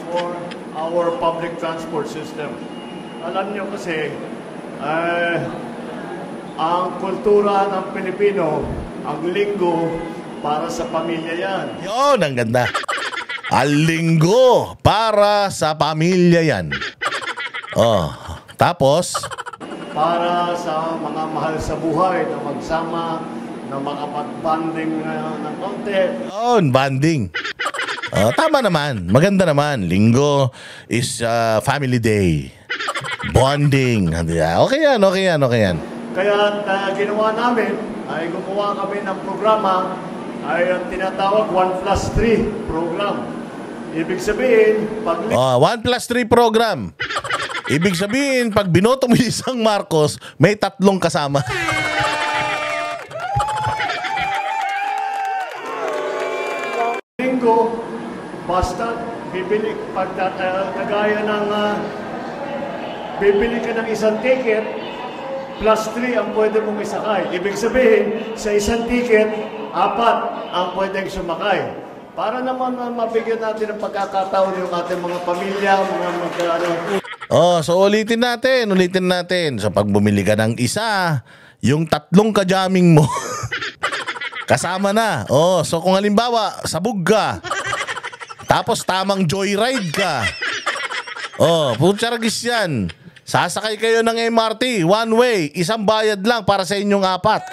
for our public transport system. Alam niyo kasi, ang kultura ng Pilipino, ang linggo, para sa pamilya yan. Yun, ang ganda. Ang linggo, para sa pamilya yan. Oh, tapos? Para sa mga mahal sa buhay na magsama, na makapag-banding ng konti. Yun, banding. Oh, tama naman. Maganda naman. Linggo is family day. Bonding. Okay yan, okay yan, okay yan. Kaya ginawa namin ay gumawa kami ng programa ay ang tinatawag 1+3 program. Ibig sabihin, pag 1+3 program. Ibig sabihin, pag binoto mo isang Marcos, may 3 kasama. Linggo, basta bibili pag kagaya ng bibili ka ng isang ticket, +3 ang pwede mong isakay. Ibig sabihin, sa isang ticket, 4 ang pwedeng sumakay. Para naman mabigyan natin ng pagkakataon yung ating mga pamilya, mga mag-ano. So ulitin natin. So pag bumili ka ng isa, yung 3 kajaming mo, kasama na. So kung halimbawa, sabog ka, tapos tamang joyride ka, putsaragis yan. Sasakay kayo ng MRT, one way, isang bayad lang para sa inyong 4.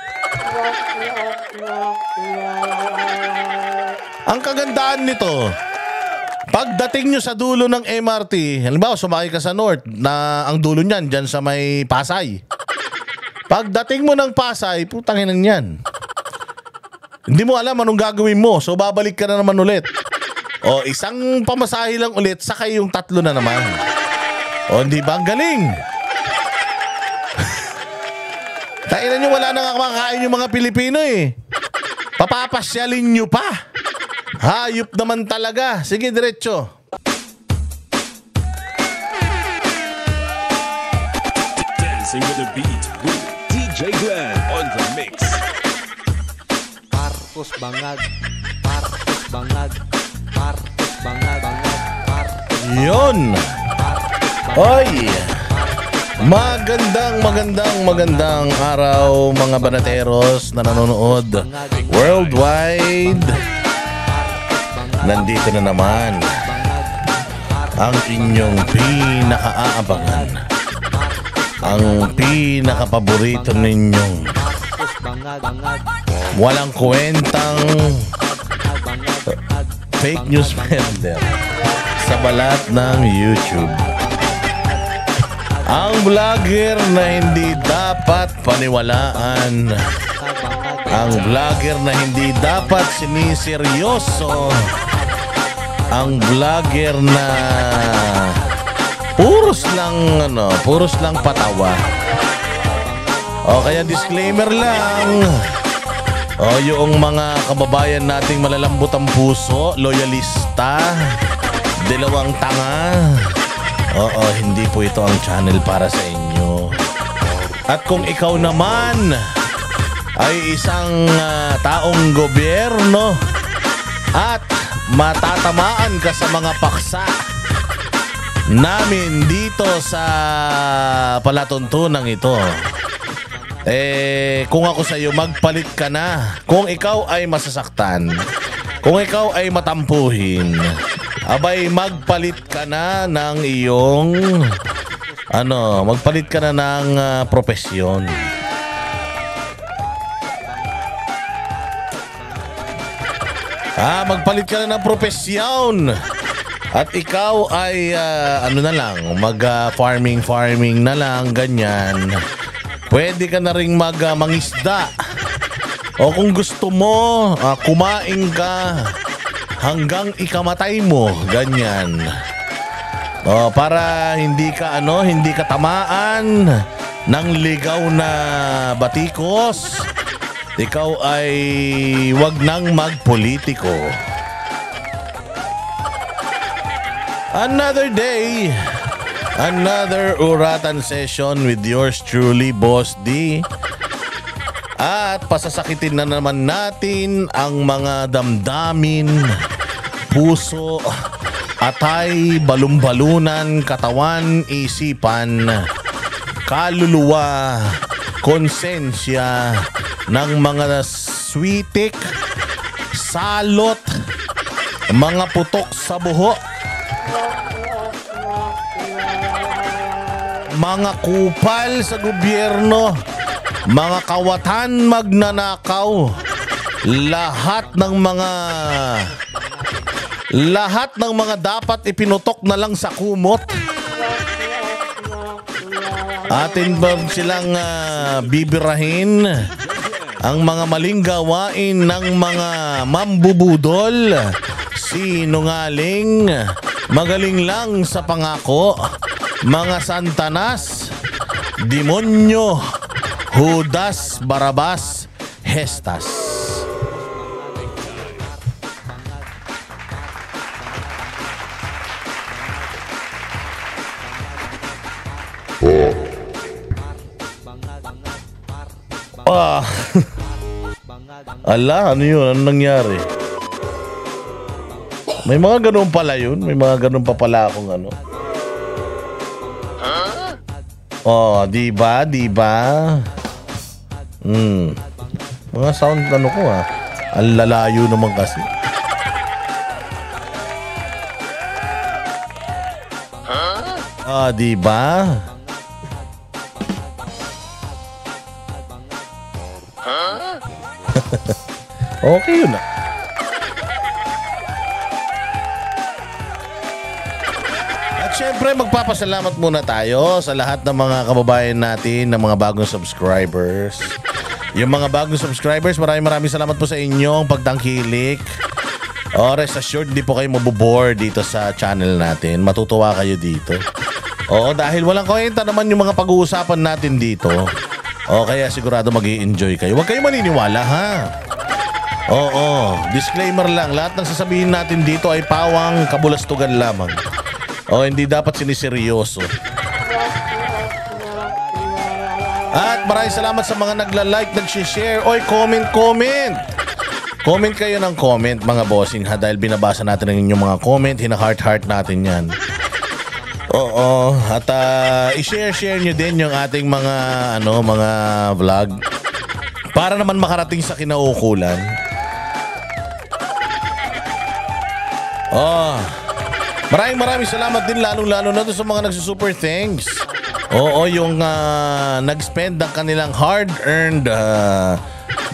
Ang kagandaan nito, pagdating nyo sa dulo ng MRT, halimbawa sumakay ka sa North, na ang dulo niyan dyan sa may Pasay. Pagdating mo ng Pasay, putanginan yan. Hindi mo alam anong gagawin mo, so babalik ka na naman ulit. Isang pamasahe lang ulit, sakay yung 3 na naman. Hindi ba ang galing? Kainan nyo, wala nang makakain yung mga Pilipino eh. Papapasyalin nyo pa. Hayop naman talaga. Sige, diretso. Dancing with the beat with DJ Glenn on the mix. Marcos bangag, Marcos bangag, Marcos bangag, Marcos. Yun. Oy. Magandang araw mga banateros na nanonood worldwide. Nandito na naman ang inyong pinaka-aabangan, ang pinaka-paborito ninyong walang kwentang fake news vendor sa balat ng YouTube. Ang vlogger na hindi dapat paniwalaan. Ang vlogger na hindi dapat siniseryoso. Ang vlogger na puros lang patawa. Kaya disclaimer lang. Yung mga kababayan nating malalambot ang puso, loyalista, dalawang tanga. Hindi po ito ang channel para sa inyo. At kung ikaw naman ay isang taong gobyerno at matatamaan ka sa mga paksa namin dito sa palatuntunang ito, kung ako sa iyo, magpalit ka na. Kung ikaw ay masasaktan, kung ikaw ay matampuhin, abay magpalit ka na ng iyong magpalit ka na ng propesyon. Magpalit ka na ng propesyon. At ikaw ay mag-farming na lang, ganyan. Pwede ka na ring mangisda. O kung gusto mo, kumain ka hanggang ikamatay mo, ganyan. Para hindi ka tamaan ng ligaw na batikos. Ikaw ay wag nang magpolitiko. Another day, another uratan session with yours truly, Boss D. At pasasakitin na naman natin ang mga damdamin, puso atay, balumbalunan, katawan, isipan, kaluluwa, konsensya ng mga switik, salot, mga putok sa buho, mga kupal sa gobyerno, mga kawatan magnanakaw, lahat ng mga dapat ipinutok na lang sa kumot. Atin ba silang bibirahin ang mga maling gawain ng mga mambubudol, sinungaling, magaling lang sa pangako, mga santanas, demonyo, Judas, Barabas, Hestas. Ala, ano yun? Ano nangyari? May mga ganun pala yun. May mga ganun pa pala akong ano. Oh, diba? Mga sound ano ko ang lalayo naman kasi. Diba? Okay yun At syempre magpapasalamat muna tayo sa lahat ng mga kababayan natin, ng mga bagong subscribers. Yung mga bagong subscribers, maraming salamat po sa inyong pagtangkilik. Rest assured, hindi po kayo maboboard dito sa channel natin. Matutuwa kayo dito. Dahil walang kwenta naman yung mga pag-uusapan natin dito. Kaya sigurado mag-i-enjoy kayo. Huwag kayo maniniwala, ha? Disclaimer lang. Lahat ng sasabihin natin dito ay pawang kabulastugan lamang. Hindi dapat siniseryoso. At maraming salamat sa mga nagla-like, nag-share. Comment. Comment kayo ng comment, mga bossing, ha? Dahil binabasa natin ang inyong mga comment. Hina-heart natin yan. At i-share nyo din yung ating mga vlog para naman makarating sa kinaukulan. Maraming salamat din lalong-lalo na doon sa mga nagsusuper thanks. Yung nag-spend ng kanilang hard-earned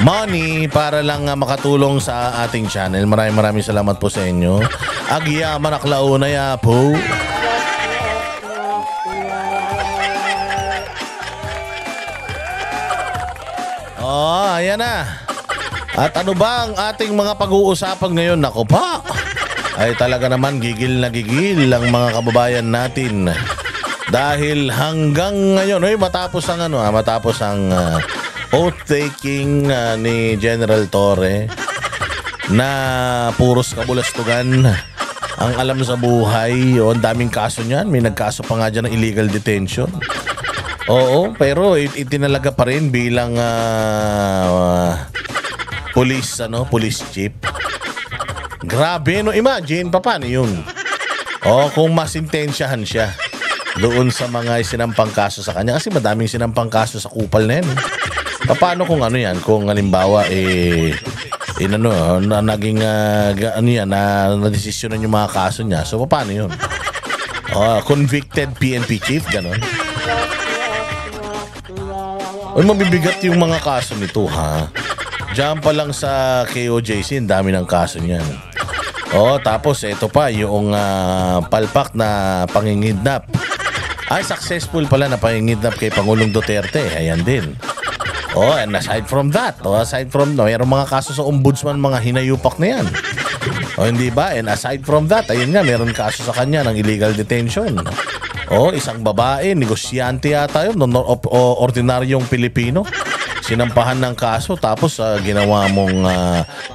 money para lang makatulong sa ating channel. Maraming salamat po sa inyo. Agyaman aklauna ya po. Ayan na. At ano ba ang ating mga pag-uusapan ngayon? Nako pa. Ay talaga naman gigil na gigil ang mga kababayan natin. Dahil hanggang ngayon, matapos ang oath taking ni General Torre na puros kabulastugan ang alam sa buhay. Ang daming kaso niyan. May nagkaso pa nga dyan ng illegal detention. Pero itinalaga pa rin bilang police chief. Grabe, imagine paano yun. Kung masintensyahan siya doon sa mga sinampang kaso sa kanya, kasi madaming sinampang kaso sa kupal na yan. Paano kung kung halimbawa naging na-desisyonan yung mga kaso niya. So paano yun? Convicted PNP chief, ganon. Mabibigat yung mga kaso nito, ha? Diyan pa lang sa KOJC, ang dami ng kaso niyan. Tapos ito pa, yung palpak na pangingidnap. Ay, successful pala na pangingidnap kay Pangulong Duterte. Ayan din. And aside from that, mayroong mga kaso sa ombudsman, mga hinayupak na yan. Hindi ba? And aside from that, ayun nga, mayroong kaso sa kanya ng illegal detention. Isang babae, negosyante yata yun, ordinaryong Pilipino. Sinampahan ng kaso, tapos ginawa mong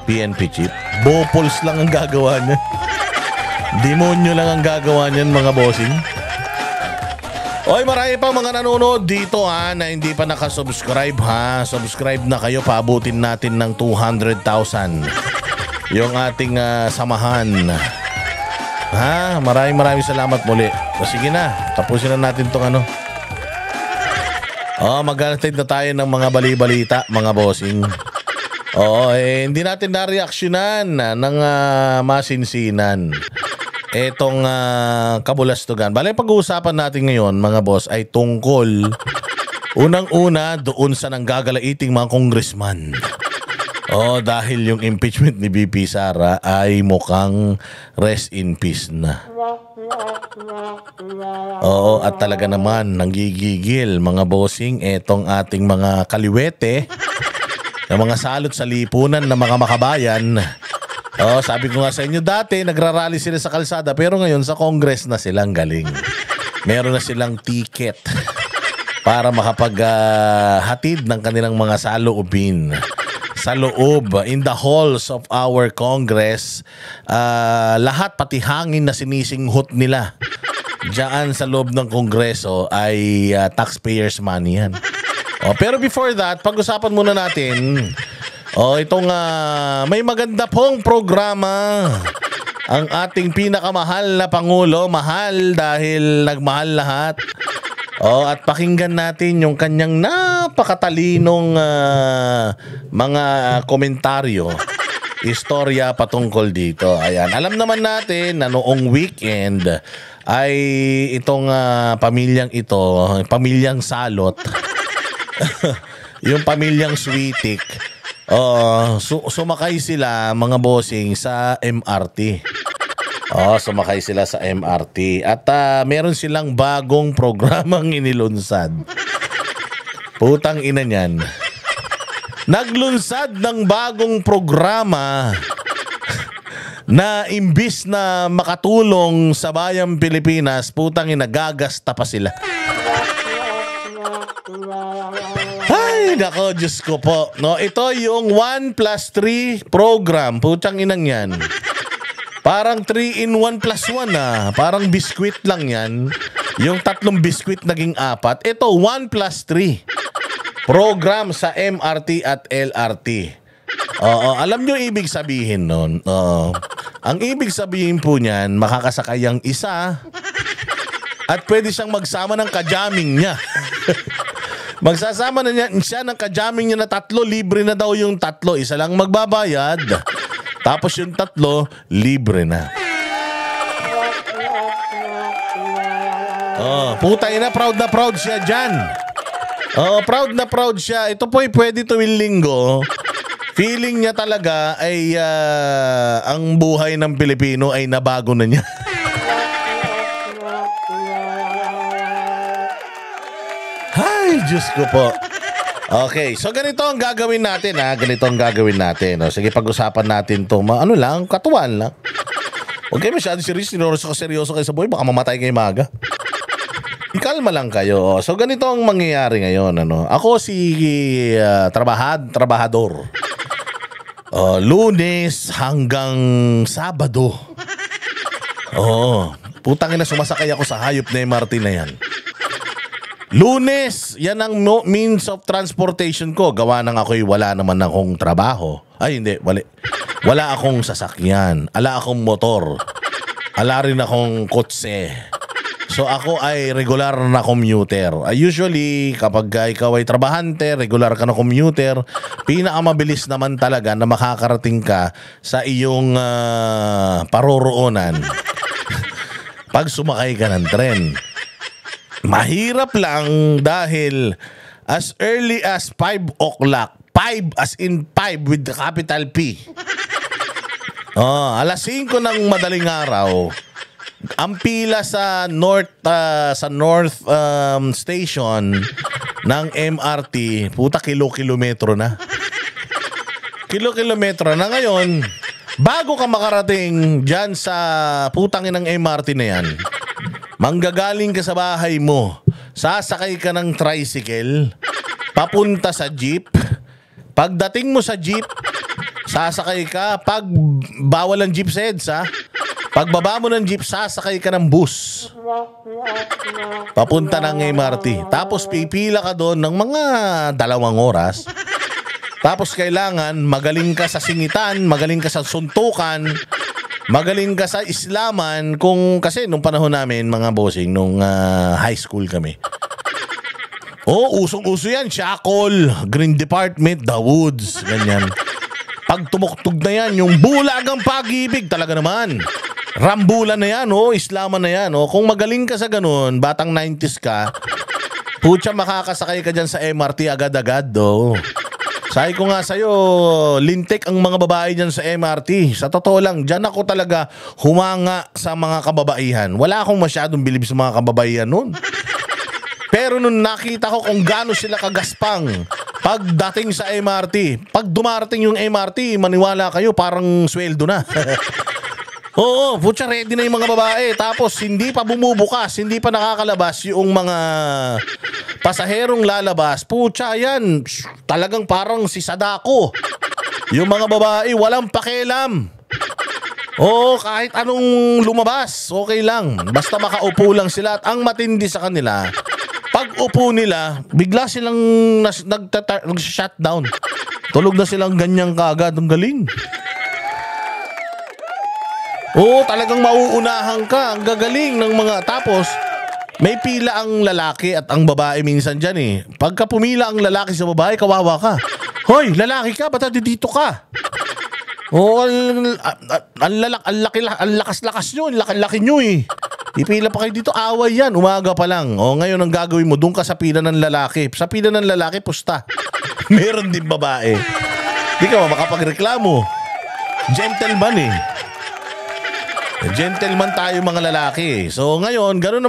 PNP chief. Bopols lang ang gagawa niyan. Demonyo lang ang gagawa niyan, mga bossing. Marami pa mga nanonood dito, ha, na hindi pa nakasubscribe, ha. Subscribe na kayo, paabutin natin ng 200,000 yung ating samahan. Ha? Maraming salamat muli. O sige na, tapusin na natin tong ano. Mag-anatid na tayo ng mga bali-balita, mga bossing. Hindi natin na-reaksyonan ng masinsinan etong kabulastugan. Bale, pag-uusapan natin ngayon, mga boss, ay tungkol unang-una doon sa nanggagalaiting mga congressman. Dahil yung impeachment ni BP Sara ay mukhang rest in peace na. At talaga naman nanggigigil, mga bossing, etong ating mga kaliwete, ng mga salot sa lipunan ng mga makabayan. Sabi ko nga sa inyo dati, nagrarally sila sa kalsada, pero ngayon sa Congress na silang galing. Meron na silang ticket para makapaghatid ng kanilang mga saloobin sa loob, in the halls of our Congress. Lahat, pati hangin na sinisinghot nila diyan sa loob ng Kongreso ay taxpayers money yan. Pero before that, pag-usapan muna natin itong may maganda pong programa ang ating pinakamahal na Pangulo. Mahal dahil nagmahal lahat. At pakinggan natin yung kanyang napakatalinong mga komentaryo, istorya patungkol dito. Ayan, alam naman natin na noong weekend ay itong pamilyang ito, pamilyang salot, yung pamilyang Switik, sumakay sila, mga bossing, sa MRT. Sumakay sila sa MRT. At meron silang bagong programang inilunsad. Putang ina niyan. Naglunsad ng bagong programa na imbis na makatulong sa bayang Pilipinas, putang ina, gagasta pa sila. Ay, nako, Diyos ko po. Ito yung 1+3 program. Putang inang yan. Parang 3-in-1 plus 1 Parang biskwit lang yan. Yung 3 biskwit naging 4. Ito 1+3 program sa MRT at LRT. Alam nyo ibig sabihin nun? Ang ibig sabihin po niyan, makakasakay ang isa at pwede siyang magsama ng kajaming niya. Magsasama na niya siya ng kajaming niya na 3. Libre na daw yung 3. Isa lang magbabayad. Tapos yung 3, libre na. Putay na proud siya dyan. Proud na proud siya. Ito po ay pwede tuwing linggo. Feeling niya talaga ay ang buhay ng Pilipino ay nabago na niya. Ay, Diyos ko po. Okay, so ganito ang gagawin natin Ganito ang gagawin natin. Sige, pag-usapan natin to. Ano lang, katuwan lang. Okay, masyado seryoso kayo sa buhay. Baka mamatay kayo maga. Ikalma lang kayo. So ganito ang mangyayari ngayon. Ako si trabahador. Lunes hanggang Sabado. Putang ina, sumasakay ako sa hayop na MRT na yan. Lunes, yan ang means of transportation ko. Gawa nang ako'y wala naman akong trabaho. Ay, hindi. Wala akong sasakyan. Ala akong motor. Ala rin akong kotse. So ako ay regular na commuter. Usually, kapag ikaw ay trabahante, regular ka na commuter, pinakamabilis naman talaga na makakarating ka sa iyong paroroonan pag sumakay ka ng tren. Mahirap lang dahil as early as 5 o'clock, 5 as in 5 with the capital P. Alas 5 ng madaling araw, ang pila sa North Station ng MRT, puta kilometro na. Kilometro na ngayon. Bago ka makarating dyan sa putang inang MRT na yan, manggagaling ka sa bahay mo, sasakay ka ng tricycle, papunta sa jeep. Pagdating mo sa jeep, sasakay ka, pag bawal ang jeep sa EDSA, pagbaba mo ng jeep, sasakay ka ng bus. Papunta ng MRT. Tapos pipila ka doon ng mga 2 oras. Tapos kailangan magaling ka sa singitan, magaling ka sa suntukan, magaling ka sa Islaman kung kasi nung panahon namin mga bossing nung high school kami. Usong-uso yan, Shackle, Green Department, The Woods, ganyan. Pag tumuktog na yan, yung bulagang pag-ibig talaga naman. Rambulan na yan, Islaman na yan. Kung magaling ka sa ganun, batang 90s ka, putya makakasakay ka dyan sa MRT agad-agad, Sabi ko nga sa'yo, lintik ang mga babae dyan sa MRT. Sa totoo lang, dyan ako talaga humanga sa mga kababaihan. Wala akong masyadong bilib sa mga kababaihan nun. Pero nung nakita ko kung gaano sila kagaspang pagdating sa MRT, pag dumarating yung MRT, maniwala kayo, parang sweldo na. Oo, putya, ready na yung mga babae. Tapos hindi pa bumubukas, hindi pa nakakalabas yung mga pasaherong lalabas. Putya, yan, talagang parang si Sadako. Yung mga babae, walang pakialam. Oo, kahit anong lumabas, okay lang. Basta makaupo lang sila. At ang matindi sa kanila, pag upo nila, bigla silang nag-shutdown. Tulog na silang ganyang kaagad. Ang galing. Oo, talagang mauunahan ka. Ang gagaling ng mga... Tapos, may pila ang lalaki at ang babae minsan dyan eh. Pagka pumila ang lalaki sa babae, kawawa ka. Hoy, lalaki ka, ba't dito ka? Oo, ang lakas-lakas nyo, ang laki-laki nyo eh. Ipila pa kayo dito, away yan, umaga pa lang. O ngayon ang gagawin mo, doon ka sa pila ng lalaki. Sa pila ng lalaki, pusta. Meron din babae. Di ka makapagreklamo. Gentleman eh. Gentleman tayo mga lalaki. So ngayon, ganun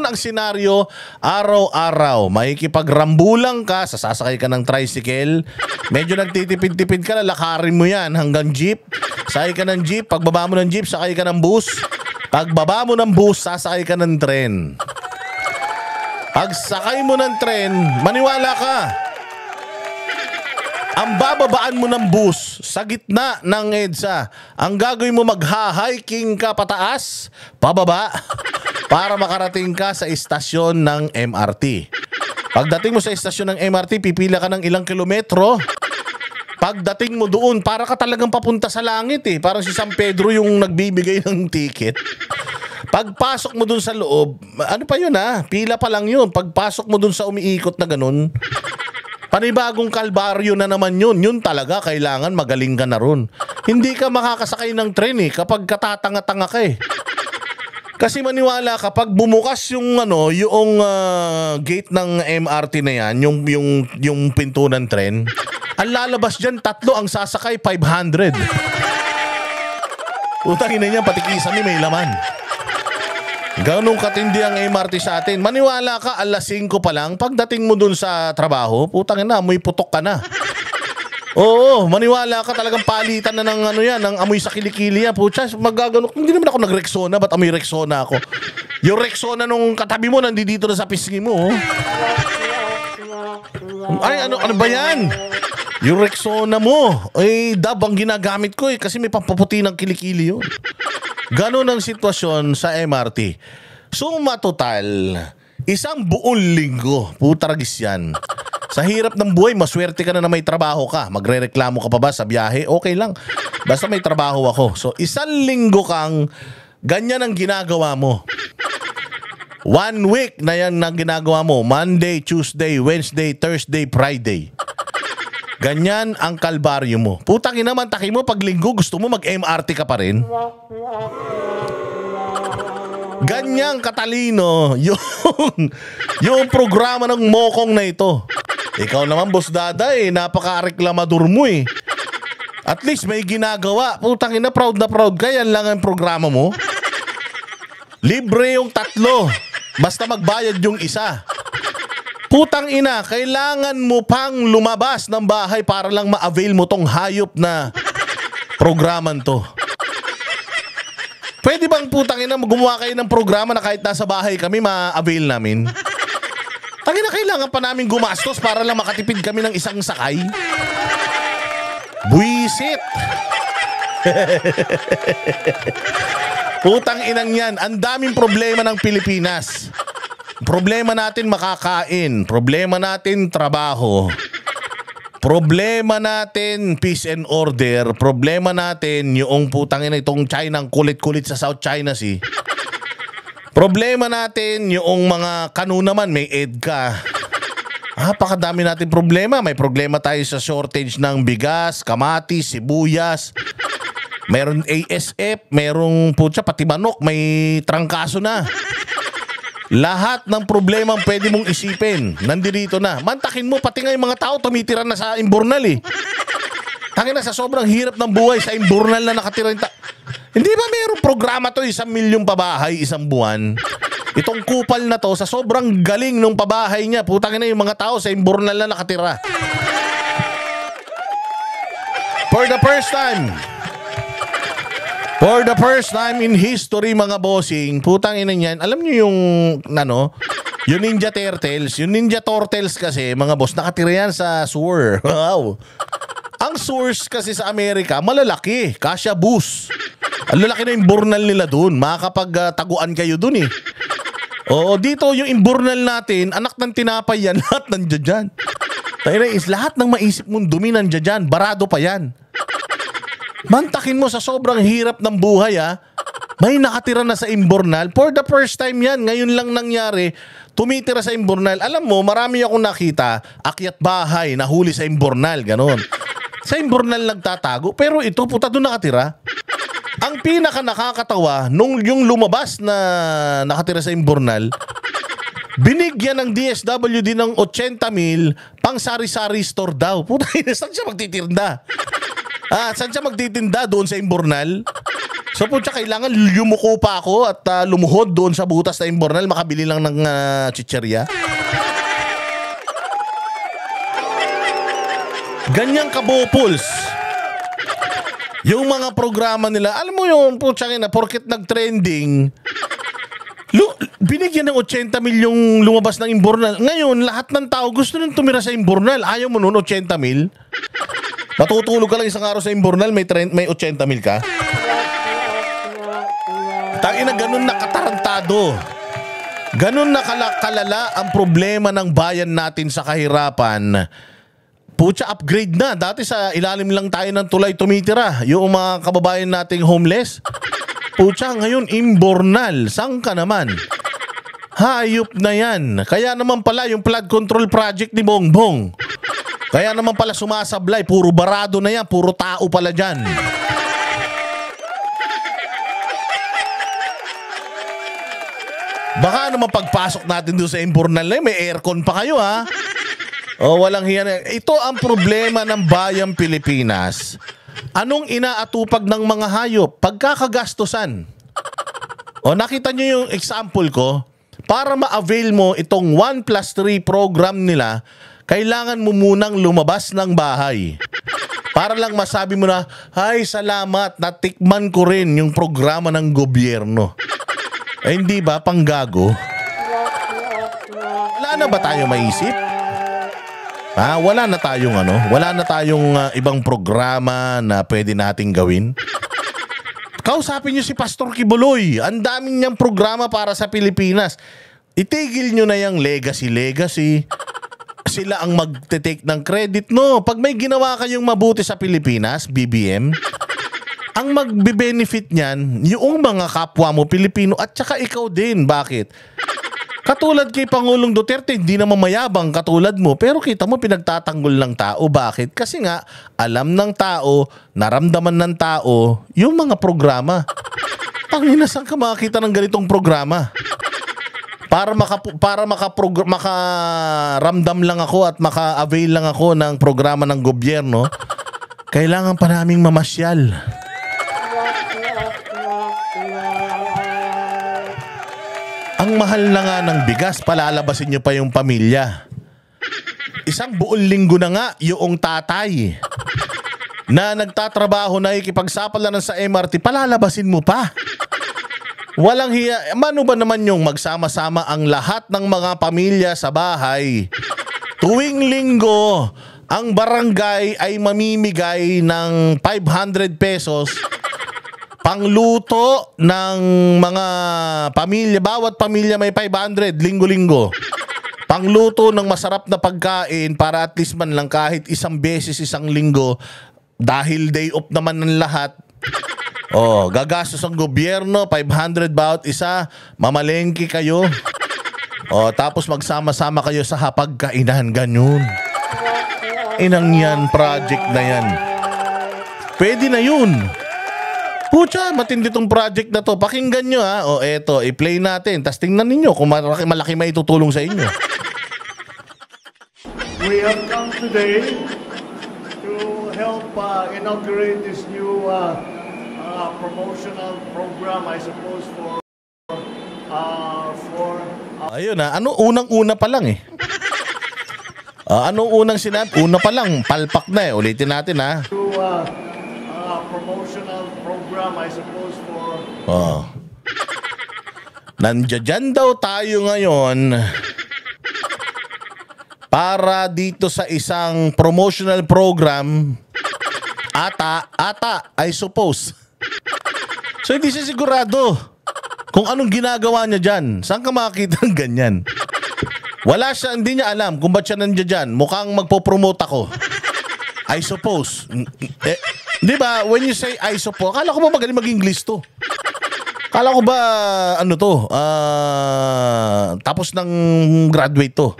ang senaryo araw-araw. Makikipagrambulang ka, sasakay ka ng tricycle. Medyo nagtitipid-tipid ka, lalakarin mo yan hanggang jeep. Sakay ka ng jeep, pagbaba mo ng jeep, sakay ka ng bus. Pagbaba mo ng bus, sasakay ka ng tren. Pag sakay mo ng tren, maniwala ka. Ang bababaan mo ng bus sa gitna ng EDSA, ang gagawin mo magha-hiking ka pataas, pababa, para makarating ka sa istasyon ng MRT. Pagdating mo sa istasyon ng MRT, pipila ka ng ilang kilometro. Pagdating mo doon, para ka talagang papunta sa langit eh. Parang si San Pedro yung nagbibigay ng ticket. Pagpasok mo doon sa loob, ano pa yun pila pa lang yun. Pagpasok mo doon sa umiikot na ganun, panibagong kalbaryo na naman yun. Yun talaga, kailangan magaling ka na ron. Hindi ka makakasakay ng tren eh kapag katatanga-tanga ka eh. Kasi maniwala ka, pag bumukas yung gate ng MRT na yan, yung pinto ng tren, ang lalabas dyan, 3 ang sasakay, 500. Utangin na niya, pati kisame may laman. Ganong katindi ang MRT sa atin. Maniwala ka, 5:00 pa lang, pagdating mo dun sa trabaho, putangin na, amoy putok ka na. Oo, maniwala ka, talagang palitan na ng ng amoy sa kilikili yan. Putya, magagano, hindi naman ako nag-Rexona, ba't amoy Rexona ako? Yung Rexona nung katabi mo, nandito na sa pisngi mo. Ay, ano ba yan? Yung Rexona mo, dab ang ginagamit ko kasi may pampaputi ng kilikili yun. Ganon ang sitwasyon sa MRT. Suma total, 1 buong linggo. Putaragis yan. Sa hirap ng buhay, maswerte ka na may trabaho ka. Magrereklamo ka pa ba sa biyahe? Okay lang. Basta may trabaho ako. So, 1 linggo kang ganyan ang ginagawa mo. 1 week na yan ang ginagawa mo. Monday, Tuesday, Wednesday, Thursday, Friday. Ganyan ang kalbaryo mo. Putangin naman, taki mo, pag linggo gusto mo mag-MRT ka pa rin. Ganyang katalino yung programa ng mokong na ito. Ikaw naman, Boss Dada, napaka-reklamador mo eh. At least may ginagawa. Putangin na proud ka. Yan lang ang programa mo. Libre yung 3. Basta magbayad yung 1. Putang ina, kailangan mo pang lumabas ng bahay para lang ma-avail mo tong hayop na programan to. Pwede bang putang ina gumawa kayo ng programa na kahit nasa bahay kami ma-avail namin? Tangina, kailangan pa namin gumastos para lang makatipid kami ng 1 sakay? Buisit! Putang inang yan, ang daming problema ng Pilipinas. Problema natin makakain, problema natin trabaho. Problema natin, peace and order. Problema natin, yung putangin na itong China, ang kulit-kulit sa South China Sea. Problema natin, yung mga kanu naman, may EDCA. Pakadami natin problema. May problema tayo sa shortage ng bigas, kamatis, sibuyas. Meron ASF, merong pati manok, may trangkaso na. Lahat ng problema pwede mong isipin, nandito na. Mantakin mo, pati nga yung mga tao tumitira na sa Imbornal eh. Tangin na, sa sobrang hirap ng buhay, sa Imbornal na nakatira yung Hindi ba mayroong programa to, 1 milyong pabahay, isang buwan? Itong kupal na to, sa sobrang galing ng pabahay niya, putangin na yung mga tao sa Imbornal na nakatira. For the first time in history, mga bossing, putang ina niyan, alam niyo yung yung Ninja Turtles. Yung Ninja Turtles kasi, mga boss, nakatira yan sa sewer. Wow. Ang sewers kasi sa Amerika, malalaki. Kasya bus. Ang lalaki na yung Imbornal nila dun. Makakapag-taguan kayo dun eh. Oo, dito yung Imbornal natin, anak ng tinapay yan, lahat nandiyan dyan. Lahat ng maisip mong dumi nandiyan dyan, barado pa yan. Mantakin mo, sa sobrang hirap ng buhay may nakatira na sa Imbornal. For the first time yan, ngayon lang nangyari, tumitira sa Imbornal. Alam mo, marami akong nakita, akyat bahay, nahuli sa Imbornal, ganon. Sa Imbornal nagtatago, pero ito, puta, doon nakatira. Ang pinaka nakakatawa, nung yung lumabas na nakatira sa Imbornal, binigyan ng DSWD ng 80,000 pang sari-sari store daw. Puta, saan siya magtitinda? Saan siya magtitinda? Doon sa Imbornal? So po siya, kailangan yumuko pa ako at lumuhod doon sa butas na Imbornal, makabili lang ng chicherya. Ganyang kabopuls yung mga programa nila. Alam mo yung po siya, porket nag-trending, binigyan ng 80 milyong lumabas ng Imbornal. Ngayon, lahat ng tao gusto nang tumira sa Imbornal. Ayaw mo nun, 80 mil? Matutulog ka lang isang araw sa Imbornal, may 80 mil ka? Tangin na, ganun na katarantado. Ganun na kalala ang problema ng bayan natin sa kahirapan. Pucha, upgrade na. Dati sa ilalim lang tayo ng tulay tumitira. Yung mga kababayan nating homeless. Pucha, ngayon Imbornal. Saan ka naman? Hayop na yan. Kaya naman pala yung flood control project ni Bongbong. Kaya naman pala sumasablay, puro barado na yan, puro tao pala dyan. Baka naman pagpasok natin doon sa Imbornal na may aircon pa kayo ha. Walang hiyan. Ito ang problema ng bayang Pilipinas. Anong inaatupag ng mga hayop? Pagkakagastusan. Nakita nyo yung example ko? Para ma-avail mo itong 1+3 program nila, kailangan mo munang lumabas ng bahay. Para lang masabi mo na, ay salamat, natikman ko rin yung programa ng gobyerno. Hindi ba, panggago? Wala na ba tayo maisip? Wala na tayong ibang programa na pwede nating gawin. Kausapin nyo si Pastor Kibuloy. Ang daming niyang programa para sa Pilipinas. Itigil nyo na yung legacy. Sila ang magte-take ng credit, no? Pag may ginawa kayong mabuti sa Pilipinas, BBM, ang magbe-benefit niyan, yung mga kapwa mo Pilipino at saka ikaw din. Bakit? Katulad kay Pangulong Duterte, hindi naman mayabang katulad mo, pero kita mo pinagtatanggol ng tao. Bakit? Kasi nga, alam ng tao, naramdaman ng tao, yung mga programa. Tangina, saan ka makakita ng ganitong programa? Para makaramdam lang ako at maka-avail lang ako ng programa ng gobyerno, kailangan pa naming mamasyal. Ang mahal na nga ng bigas, palalabasin nyo pa yung pamilya. Isang buong linggo na nga yung tatay na nagtatrabaho na ikipagsapalaran sa MRT, palalabasin mo pa. Walang hiya. Mano ba naman yung magsama-sama ang lahat ng mga pamilya sa bahay? Tuwing linggo, ang barangay ay mamimigay ng 500 pesos pangluto ng mga pamilya. Bawat pamilya may 500 linggo-linggo pangluto ng masarap na pagkain para at least man lang kahit isang beses isang linggo dahil day off naman ng lahat. Oh, gagastos ang gobyerno, 500 bawat isa, mamalengke kayo. Oh, tapos magsama-sama kayo sa hapagkainan, ganyan. Inang yan, project na yan. Pwede na yun. Pucha, matindi tong project na to. Pakinggan nyo ha. O eto, i-play natin. Tapos tingnan ninyo kung malaki may tutulong sa inyo. We have come today to help inaugurate this new promotional program, I suppose, for ayun na, ano unang-una pa lang eh. Anong unang sinabi? Una pa lang, palpak na eh. Ulitin natin ha. Promotional program, I suppose, for nandiyan daw tayo ngayon para dito sa isang promotional program. Ata, I suppose. So hindi siya sigurado kung anong ginagawa niya dyan. Saan ka makakita ng ganyan? Wala siya, hindi niya alam kung ba't siya nandiyan dyan. Mukhang magpo-promote ako. I suppose. Di ba, when you say I suppose, akala ko ba magaling mag-English to? Akala ko ba, ano to, tapos ng graduate to.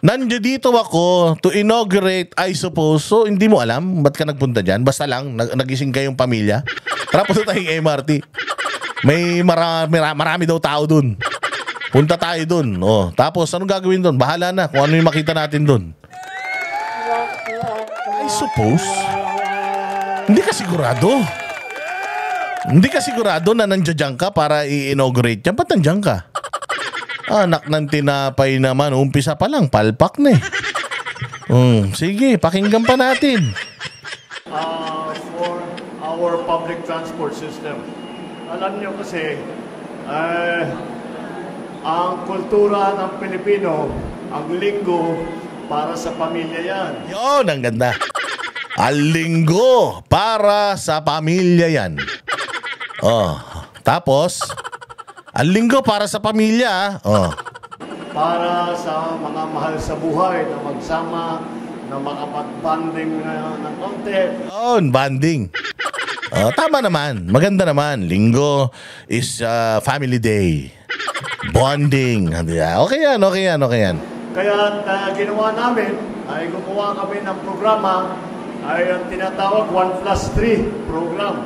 Nandiyan dito ako to inaugurate, I suppose. So, hindi mo alam ba't ka nagpunta dyan? Basta lang, nagising kayong pamilya. Tara po tayong MRT. May marami daw tao dun. Punta tayo dun. Oh, tapos, anong gagawin dun? Bahala na kung ano yung makita natin dun. I suppose. Hindi ka sigurado. Hindi ka sigurado na nandiyan ka para i-inaugurate yan. Ba't nandiyan ka? Anak ng tinapay naman. Umpisa pa lang. Palpak na eh. Sige, pakinggan pa natin. For our public transport system. Alam niyo kasi, ang kultura ng Pilipino, ang linggo, para sa pamilya yan. Yun, ang ganda. Ang linggo para sa pamilya yan. Oh, tapos, ang linggo para sa pamilya. Oh. Para sa mga mahal sa buhay na magsama, na makapag-bonding ng konti. Yun, banding. Oh, tama naman. Maganda naman. Linggo is family day. Bonding. Okay yan, okay yan, okay yan. Kaya ginawa namin ay gumawa kami ng programa ay ang tinatawag 1+3 program.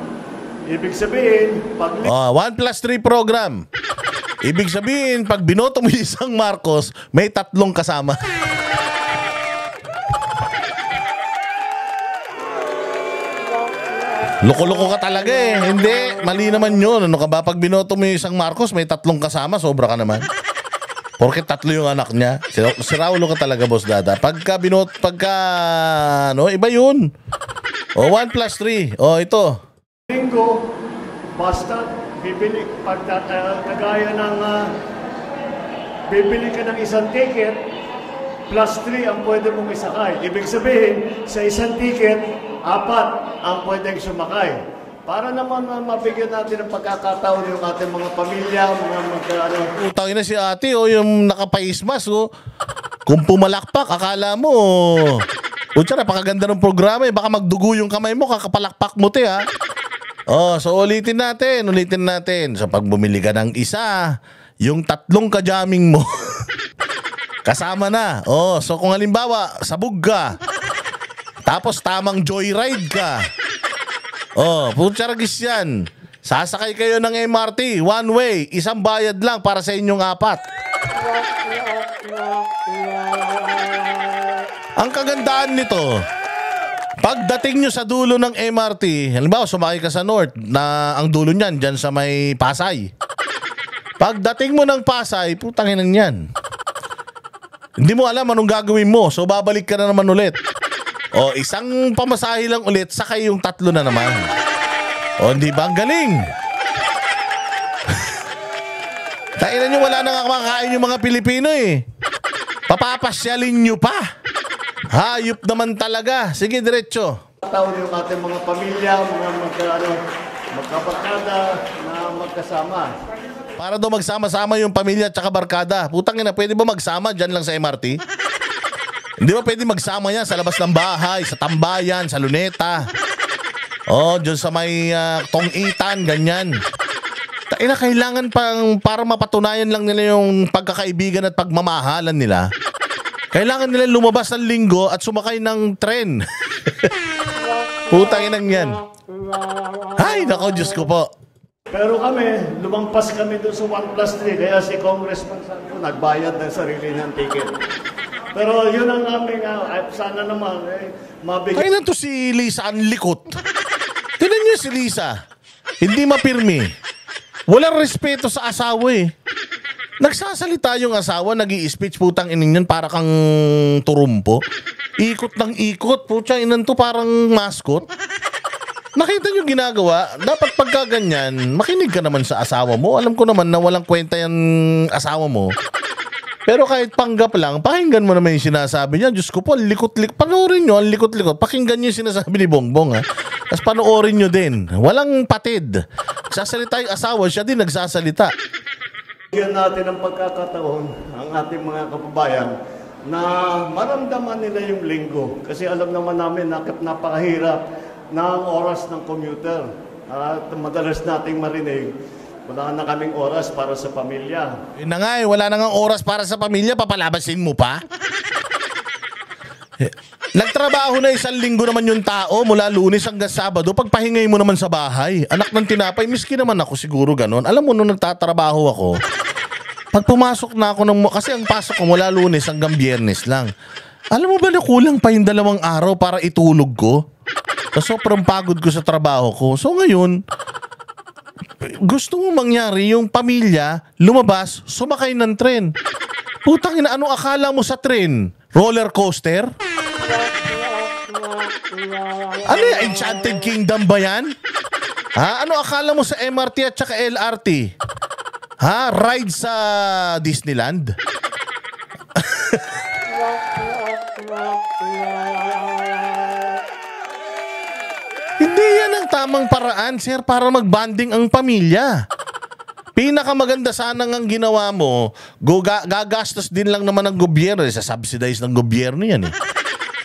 Ibig sabihin, pag 1+3 program. Ibig sabihin, pag binoto mo yung isang Marcos, may 3 kasama. Loko-loko ka talaga eh. Hindi, mali naman yun. Ano ka ba? Pag binoto mo yung isang Marcos, may 3 kasama, sobra ka naman. Porke 3 yung anak niya. Si Raulo ka talaga, Boss Dada. Ano, iba yun. 1+3. Ito. linggo, basta bibili, kagaya ng bibili ka ng isang ticket, +3 ang pwede mong isakay. Ibig sabihin, sa isang ticket, 4 ang pwedeng sumakay. Para naman mabigyan natin ng pagkakataon yung ating mga pamilya, mga magkano. Utangin na si ate, yung nakapaismas, Kung pumalakpak, akala mo, utsa, napakaganda ng programa, baka magdugo yung kamay mo, kakapalakpak mo, ha? So ulitin natin. So pag bumili ka ng isa, yung 3 kajaming mo, kasama na. So kung halimbawa, sabog ka, tapos tamang joyride ka, putsaragis yan. Sasakay kayo ng MRT, one way, isang bayad lang para sa inyong 4. Ang kagandaan nito, pagdating nyo sa dulo ng MRT, halimbawa sumakay ka sa North, na ang dulo niyan, dyan sa may Pasay. Pagdating mo ng Pasay, putanginan yan. Hindi mo alam anong gagawin mo, so babalik ka na naman ulit. Isang pamasahe lang ulit, sakay yung 3 na naman. Hindi ba ang galing? Kainan nyo, wala nang makakain yung mga Pilipino eh. Papapasyalin nyo pa. Hayop naman talaga. Sige, diretso. Tawag yung ating mga pamilya, mga magkabarkada na magkasama. Para daw magsama-sama yung pamilya at saka barkada. Putang ina, pwede ba magsama dyan lang sa MRT? Hindi ba pwede magsama yan sa labas ng bahay, sa tambayan, sa luneta? Oh, dyan sa may tong-itan, ganyan. Taina, kailangan pang para mapatunayan lang nila yung pagkakaibigan at pagmamahalan nila. Kailangan nila lumabas ng linggo at sumakay ng tren. Putang inang yan. Ay, nako, Diyos ko po. Pero kami, lumampas kami doon sa 1+3, kaya si Congressman Santo nagbayad ng sarili ng ticket. Pero yun ang aming, sana naman, mabigyan. Kaya na to si Lisa ang likot. Tinan niyo si Lisa. Hindi mapirmi. Walang respeto sa asawa eh. Nagsasalita yung asawa, nag-i-speech, putang inin yan, para kang turumpo. Ikot ng ikot, putang inan to, parang mascot. Nakita nyo ginagawa, dapat pagka ganyan, makinig ka naman sa asawa mo. Alam ko naman na walang kwenta yung asawa mo. Pero kahit panggap lang, pakinggan mo naman yung sinasabi niya. Diyos ko po, likot-likot. Panoorin nyo, ang likot-likot. Pakinggan nyo yung sinasabi ni Bongbong, ha. Tapos panoorin nyo din. Walang patid. Sasalita yung asawa, siya din nagsasalita. Bigyan natin ng pagkakataon ang ating mga kababayan na maramdaman nila yung linggo. Kasi alam naman namin napakahirap ng oras ng commuter. At madalas nating marinig, wala na kaming oras para sa pamilya. Yun na nga wala na nga oras para sa pamilya, papalabasin mo pa? Nagtrabaho na 1 linggo naman yung tao mula Lunes hanggang Sabado, pagpahingay mo naman sa bahay. Anak ng tinapay, miski naman ako siguro ganon. Alam mo, nung nagtatrabaho ako, pag pumasok na ako kasi ang pasok ko mula Lunes hanggang Biyernes lang. Alam mo ba na kulang pa yung 2 araw para itulog ko? Kasi sobrang pagod ko sa trabaho ko. So ngayon, gusto mo mangyari yung pamilya, lumabas, sumakay ng tren. Putang ina, ano akala mo sa tren? Roller coaster? Ano yung Enchanted Kingdom ba yan? Ha? Ano akala mo sa MRT at saka LRT? Ha? Ride sa Disneyland? Hindi yan ang tamang paraan, sir, para mag-bonding ang pamilya. Pinakamaganda sana ang ginawa mo, gagastos din lang naman ng gobyerno, sa subsidize ng gobyerno yan eh.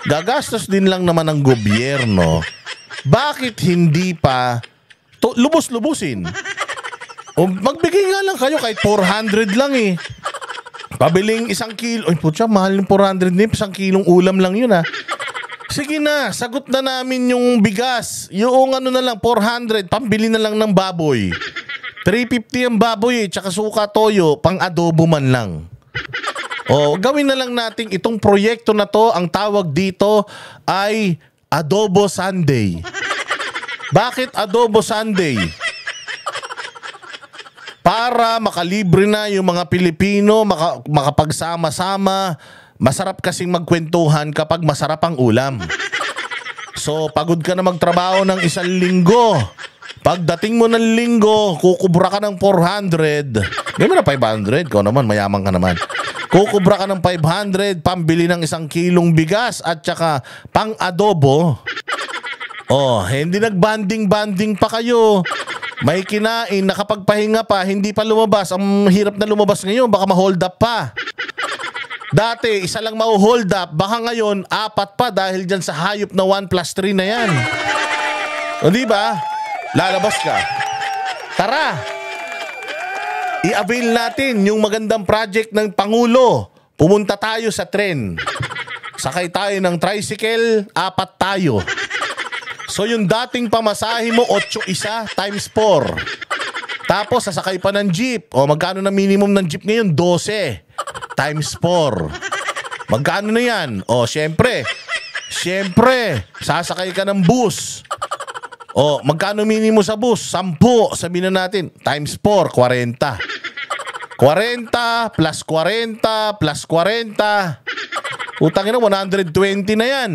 Gagastos din lang naman ng gobyerno. Bakit hindi pa lubos-lubusin? O magbigay nga lang kayo kahit 400 lang eh. Pabiling 1 kilo. Ay putya, mahal yung 400 nip, 1 kilong ulam lang yun ah. Sige na, sagot na namin yung bigas. Yung ano na lang, 400, pambili na lang ng baboy. 350 ang baboy eh, tsaka suka toyo, pang adobo man lang. O, gawin na lang natin itong proyekto na to, ang tawag dito ay Adobo Sunday. Bakit Adobo Sunday? Para makalibre na yung mga Pilipino, makapagsama-sama. Masarap kasing magkwentuhan kapag masarap ang ulam. So, pagod ka na magtrabaho ng 1 linggo. Pagdating mo ng linggo, kukubra ka ng 400. Gawin mo na 500. Ikaw naman, mayaman ka naman. Kukubra ka ng 500, pambili ng 1 kilong bigas at saka pang adobo. Oh, hindi nagbanding-banding pa kayo. May kinain, nakapagpahinga pa, hindi pa lumabas. Ang hirap na lumabas ngayon, baka ma-hold up pa. Dati, 1 lang ma-hold up, baka ngayon, 4 pa dahil dyan sa hayop na 1+3 na yan. O diba? Lalabas ka. Tara! I-avail natin yung magandang project ng Pangulo. Pumunta tayo sa tren. Sakay tayo ng tricycle, 4 tayo. So yung dating pamasahe mo, 8 times 4. Tapos sasakay pa ng jeep. O magkano na minimum ng jeep ngayon? 12 times 4. Magkano na yan? O syempre, sasakay ka ng bus. O magkano minimum sa bus? 10. Sabihin na natin, times 4, 40. 40 plus 40 plus 40. Utangin na, 120 na yan.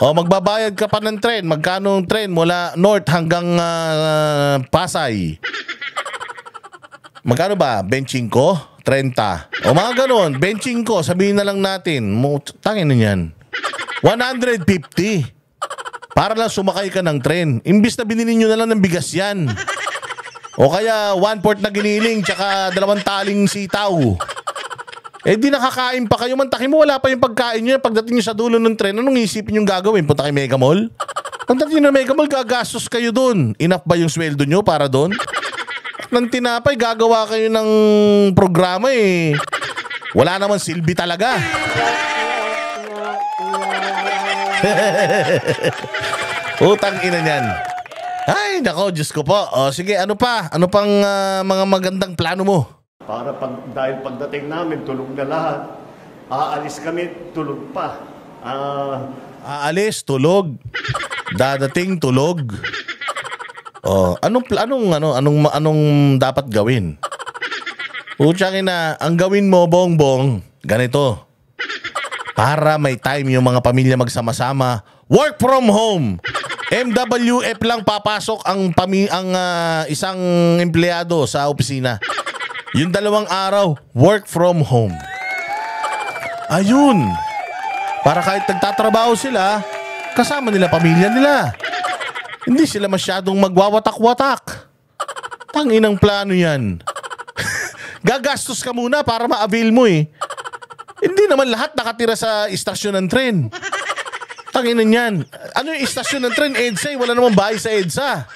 O magbabayad ka pa ng tren. Magkano ang tren mula North hanggang Pasay? Magkano ba? 25? 30? O mga ganon, 25, sabihin na lang natin. Tangin na yan. 150. Para lang sumakay ka ng tren. Imbis na binili nyo na lang ng bigas yan. O kaya 1/4 na giniling tsaka 2 taling sitaw. Eh di nakakain pa kayo. Mantakin mo, wala pa yung pagkain nyo. Pagdating nyo sa dulo ng tren, anong isipin yung gagawin? Punta kayo Mega Mall? Pagdating nyo na Mega Mall, gagastos kayo dun. Enough ba yung sweldo nyo para dun? Nang tinapay, gagawa kayo ng programa eh. Wala naman silbi talaga. Utang ina niyan. Ay, nako, Diyos ko po. O sige, ano pa? Ano pang mga magandang plano mo? Para dahil pagdating namin, tulog na lahat. Aalis kami, tulog pa. Aalis, tulog. Dadating, tulog. Oh, anong dapat gawin? Putsyakin na, ang gawin mo, Bongbong, ganito. Para may time yung mga pamilya magsama-sama, work from home. MWF lang papasok ang isang empleyado sa opisina. Yung 2 araw, work from home. Ayun. Para kahit nagtatrabaho sila, kasama nila pamilya nila. Hindi sila masyadong magwawatak-watak. Tanginang plano yan. Gagastos ka muna para ma-avail mo eh. Hindi naman lahat nakatira sa istasyon ng tren. Tanginan yan. Ano yung istasyon ng tren? EDSA. Wala namang bahay sa EDSA.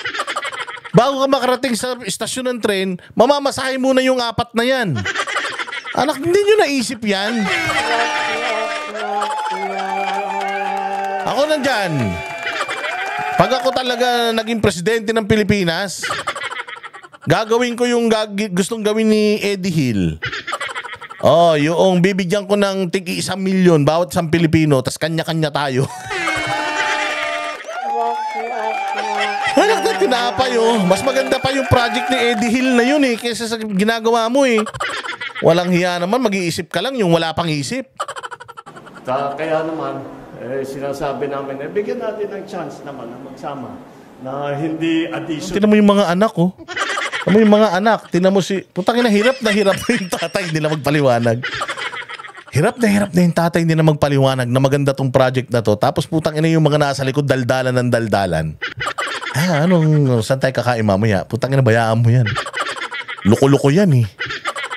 Bago ka makarating sa istasyon ng tren, mamamasahe muna yung 4 na yan. Anak, hindi nyo naisip yan? Ako nandyan. Pag ako talaga naging presidente ng Pilipinas, gagawin ko yung gustong gawin ni Eddie Hill. Oh, yung bibigyan ko ng tig 1 milyon bawat isang Pilipino, tas kanya-kanya tayo. Anak na tinapay oh. Mas maganda pa yung project ni Eddie Hill na yun eh, kaysa sa ginagawa mo eh. Walang hiya naman, mag-iisip ka lang yung wala pang isip. Kaya naman, sinasabi namin, bigyan natin ng chance naman na magsama. Na hindi addition. Tinan mo yung mga anak oh. Tinan mo yung mga anak. Tinan mo putangin na hirap na yung tatay nila magpaliwanag. Hirap na yung tatay nila magpaliwanag na maganda tong project na to. Tapos putang ina yung mga nasa likod daldalan ng daldalan. Saan tayo kakain mamaya? Putang ina, bayaan mo yan. Loko-loko yan eh.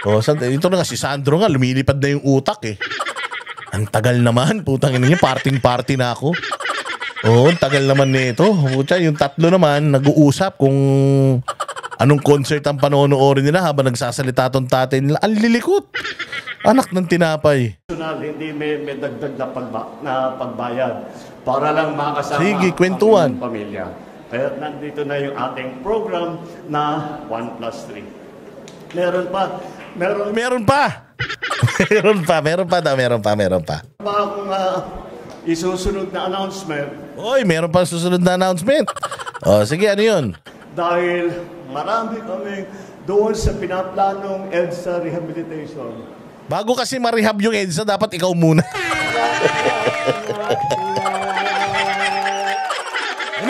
O, ito na nga si Sandro nga, lumilipad na yung utak eh. Ang tagal naman, putang ina niya, party na ako. Oo, ang tagal naman nito. Putya, yung 3 naman, nag-uusap kung anong concert ang panonoorin nila habang nagsasalita tong tatay nila. Ang lilikot. Anak ng tinapay. Hindi may dagdag na pagbayad para lang makasama sige, kwentuhan. ang pamilya. Kaya nandito na yung ating program na 1+3. Meron pa. Meron pa. Bakong isusunod na announcement. Oy, meron pa susunod na announcement. O, sige, ano yun? Dahil marami kami doon sa pinaplanong EDSA rehabilitation. Bago kasi ma-rehab yung EDSA, dapat ikaw muna.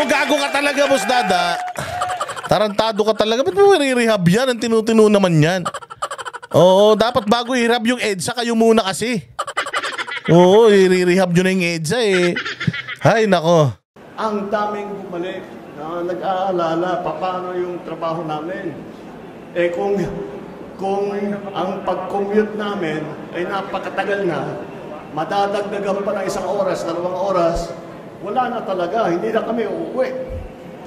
Gago ka talaga, Boss Dada. Tarantado ka talaga. Ba't mo i-rehab yan? Ang tinutino naman yan. Oo, dapat bago i-rehab yung EDSA, kayo muna kasi. Oo, i-rehab nyo na yung EDSA eh. Hay, nako. Ang daming bumalik na nag-aalala paano yung trabaho namin. Eh kung ang pag-commute namin ay napakatagal na, madadagdagan pa ng 1 oras, 2 oras, wala na talaga, hindi na kami uuwi.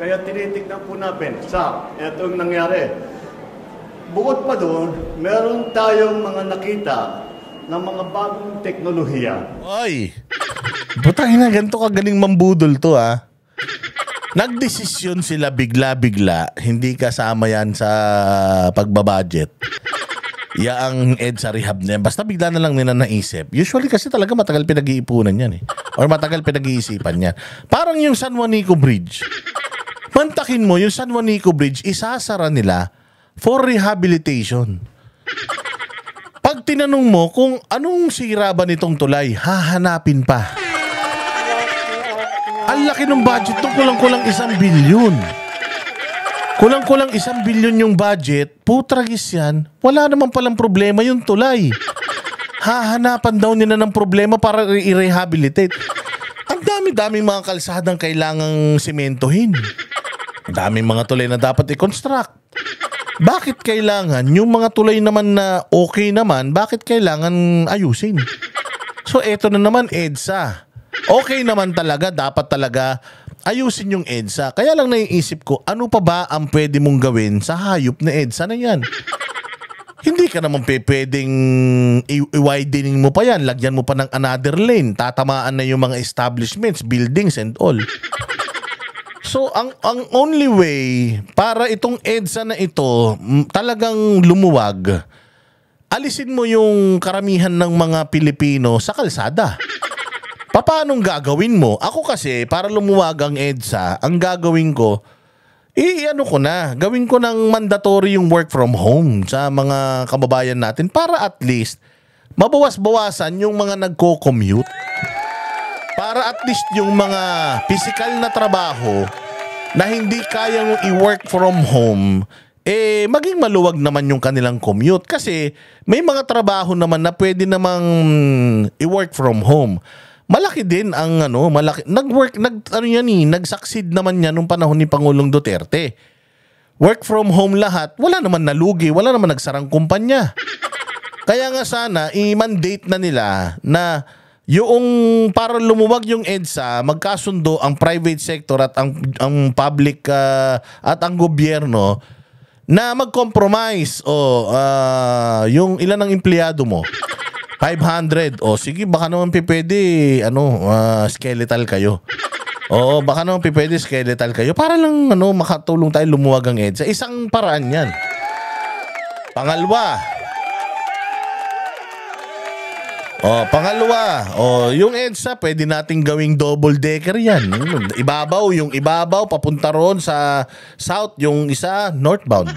Kaya tinitignan po natin itong nangyari. Bukod pa doon, meron tayong mga nakita ng mga bagong teknolohiya. Oy, butang ina, ganito kagaling mambudol to ha. Nagdesisyon sila bigla-bigla, hindi kasama yan sa pagbabudget. Ang EDSA rehab na yan. Basta bigla na lang nila naisip. Usually kasi talaga matagal pinag-iipunan yan eh. Or matagal pinag-iisipan yan. Parang yung San Juanico Bridge. Mantakin mo, yung San Juanico Bridge, isasara nila for rehabilitation. Pag tinanong mo kung anong sira ba nitong tulay, hahanapin pa. Ang laki ng budget nung kulang-kulang 1 bilyon. Kulang-kulang 1 bilyon yung budget, putragis yan, wala naman palang problema yung tulay. Hahanapan daw nila ng problema para i-rehabilitate. Ang dami-daming mga kalsadang kailangang sementohin. Daming mga tulay na dapat i-construct. Bakit kailangan yung mga tulay naman na okay naman, bakit kailangan ayusin? So eto na naman EDSA. Okay naman talaga, dapat talaga ayusin yung EDSA. Kaya lang naiisip ko, ano pa ba ang pwede mong gawin sa hayop na EDSA na yan? Hindi ka naman pwedeng i-widening mo pa yan, lagyan mo pa ng another lane, tatamaan na yung mga establishments, buildings and all. So, ang only way para itong EDSA na ito talagang lumuwag, alisin mo yung karamihan ng mga Pilipino sa kalsada. Paanong gagawin mo? Ako kasi, para lumuwag ang EDSA, ang gagawin ko, gawin ko ng mandatory yung work from home sa mga kababayan natin para at least mabawas-bawasan yung mga nagko-commute. Para at least yung mga physical na trabaho na hindi kayang i-work from home, maging maluwag naman yung kanilang commute. Kasi may mga trabaho naman na pwede namang i-work from home. Malaki din ang nag-succeed naman yan nung panahon ni Pangulong Duterte. Work from home lahat, wala naman nalugi, wala naman nagsarang kumpanya. Kaya nga sana i-mandate na nila na yung para lumuwag yung EDSA, magkasundo ang private sector at ang public at ang gobyerno na mag-compromise yung ilan ng empleyado mo. 500. Sige, baka naman pwede skeletal kayo. Baka naman pwede skeletal kayo para lang makatulong tayo lumuwag ang EDSA. Isang paraan 'yan. Pangalawa, yung EDSA pwede nating gawing double decker 'yan. Yung ibabaw papunta roon sa south, yung isa northbound.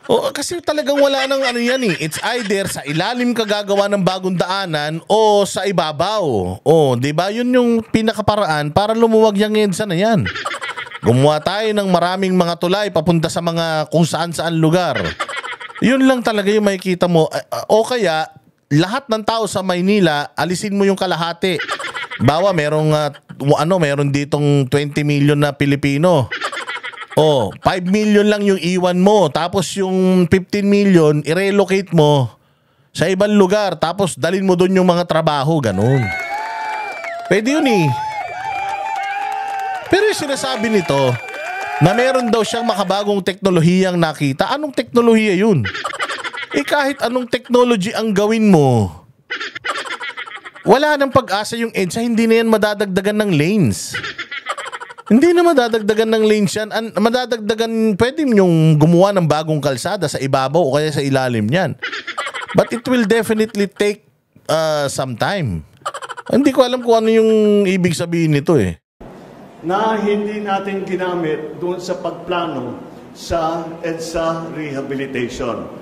Kasi talagang wala nang yan eh. It's either sa ilalim ka gagawa ng bagong daanan o sa ibabaw. Di ba? Yun yung pinakaparaan para lumuwag yung EDSA na yan. Gumawa tayo ng maraming mga tulay papunta sa mga kung saan-saan lugar. Yun lang talaga yung makikita mo. O kaya, lahat ng tao sa Maynila, alisin mo yung kalahati. Bawa, meron ditong 20 million na Pilipino. 5 million lang yung iwan mo. Tapos yung 15 million, i-relocate mo sa ibang lugar. Tapos dalhin mo doon yung mga trabaho. Ganun. Pwede yun eh. Pero yung sinasabi nito, na meron daw siyang makabagong teknolohiyang nakita. Anong teknolohiya yun? Kahit anong technology ang gawin mo, wala nang pag-asa yung EDSA. Hindi na yan madadagdagan ng lanes. Hindi na madadagdagan ng lanes yan. Pwede yung gumawa ng bagong kalsada sa ibabaw o kaya sa ilalim niyan. But it will definitely take some time. Hindi ko alam kung ano yung ibig sabihin nito eh. Na hindi natin ginamit doon sa pagplano sa EDSA rehabilitation.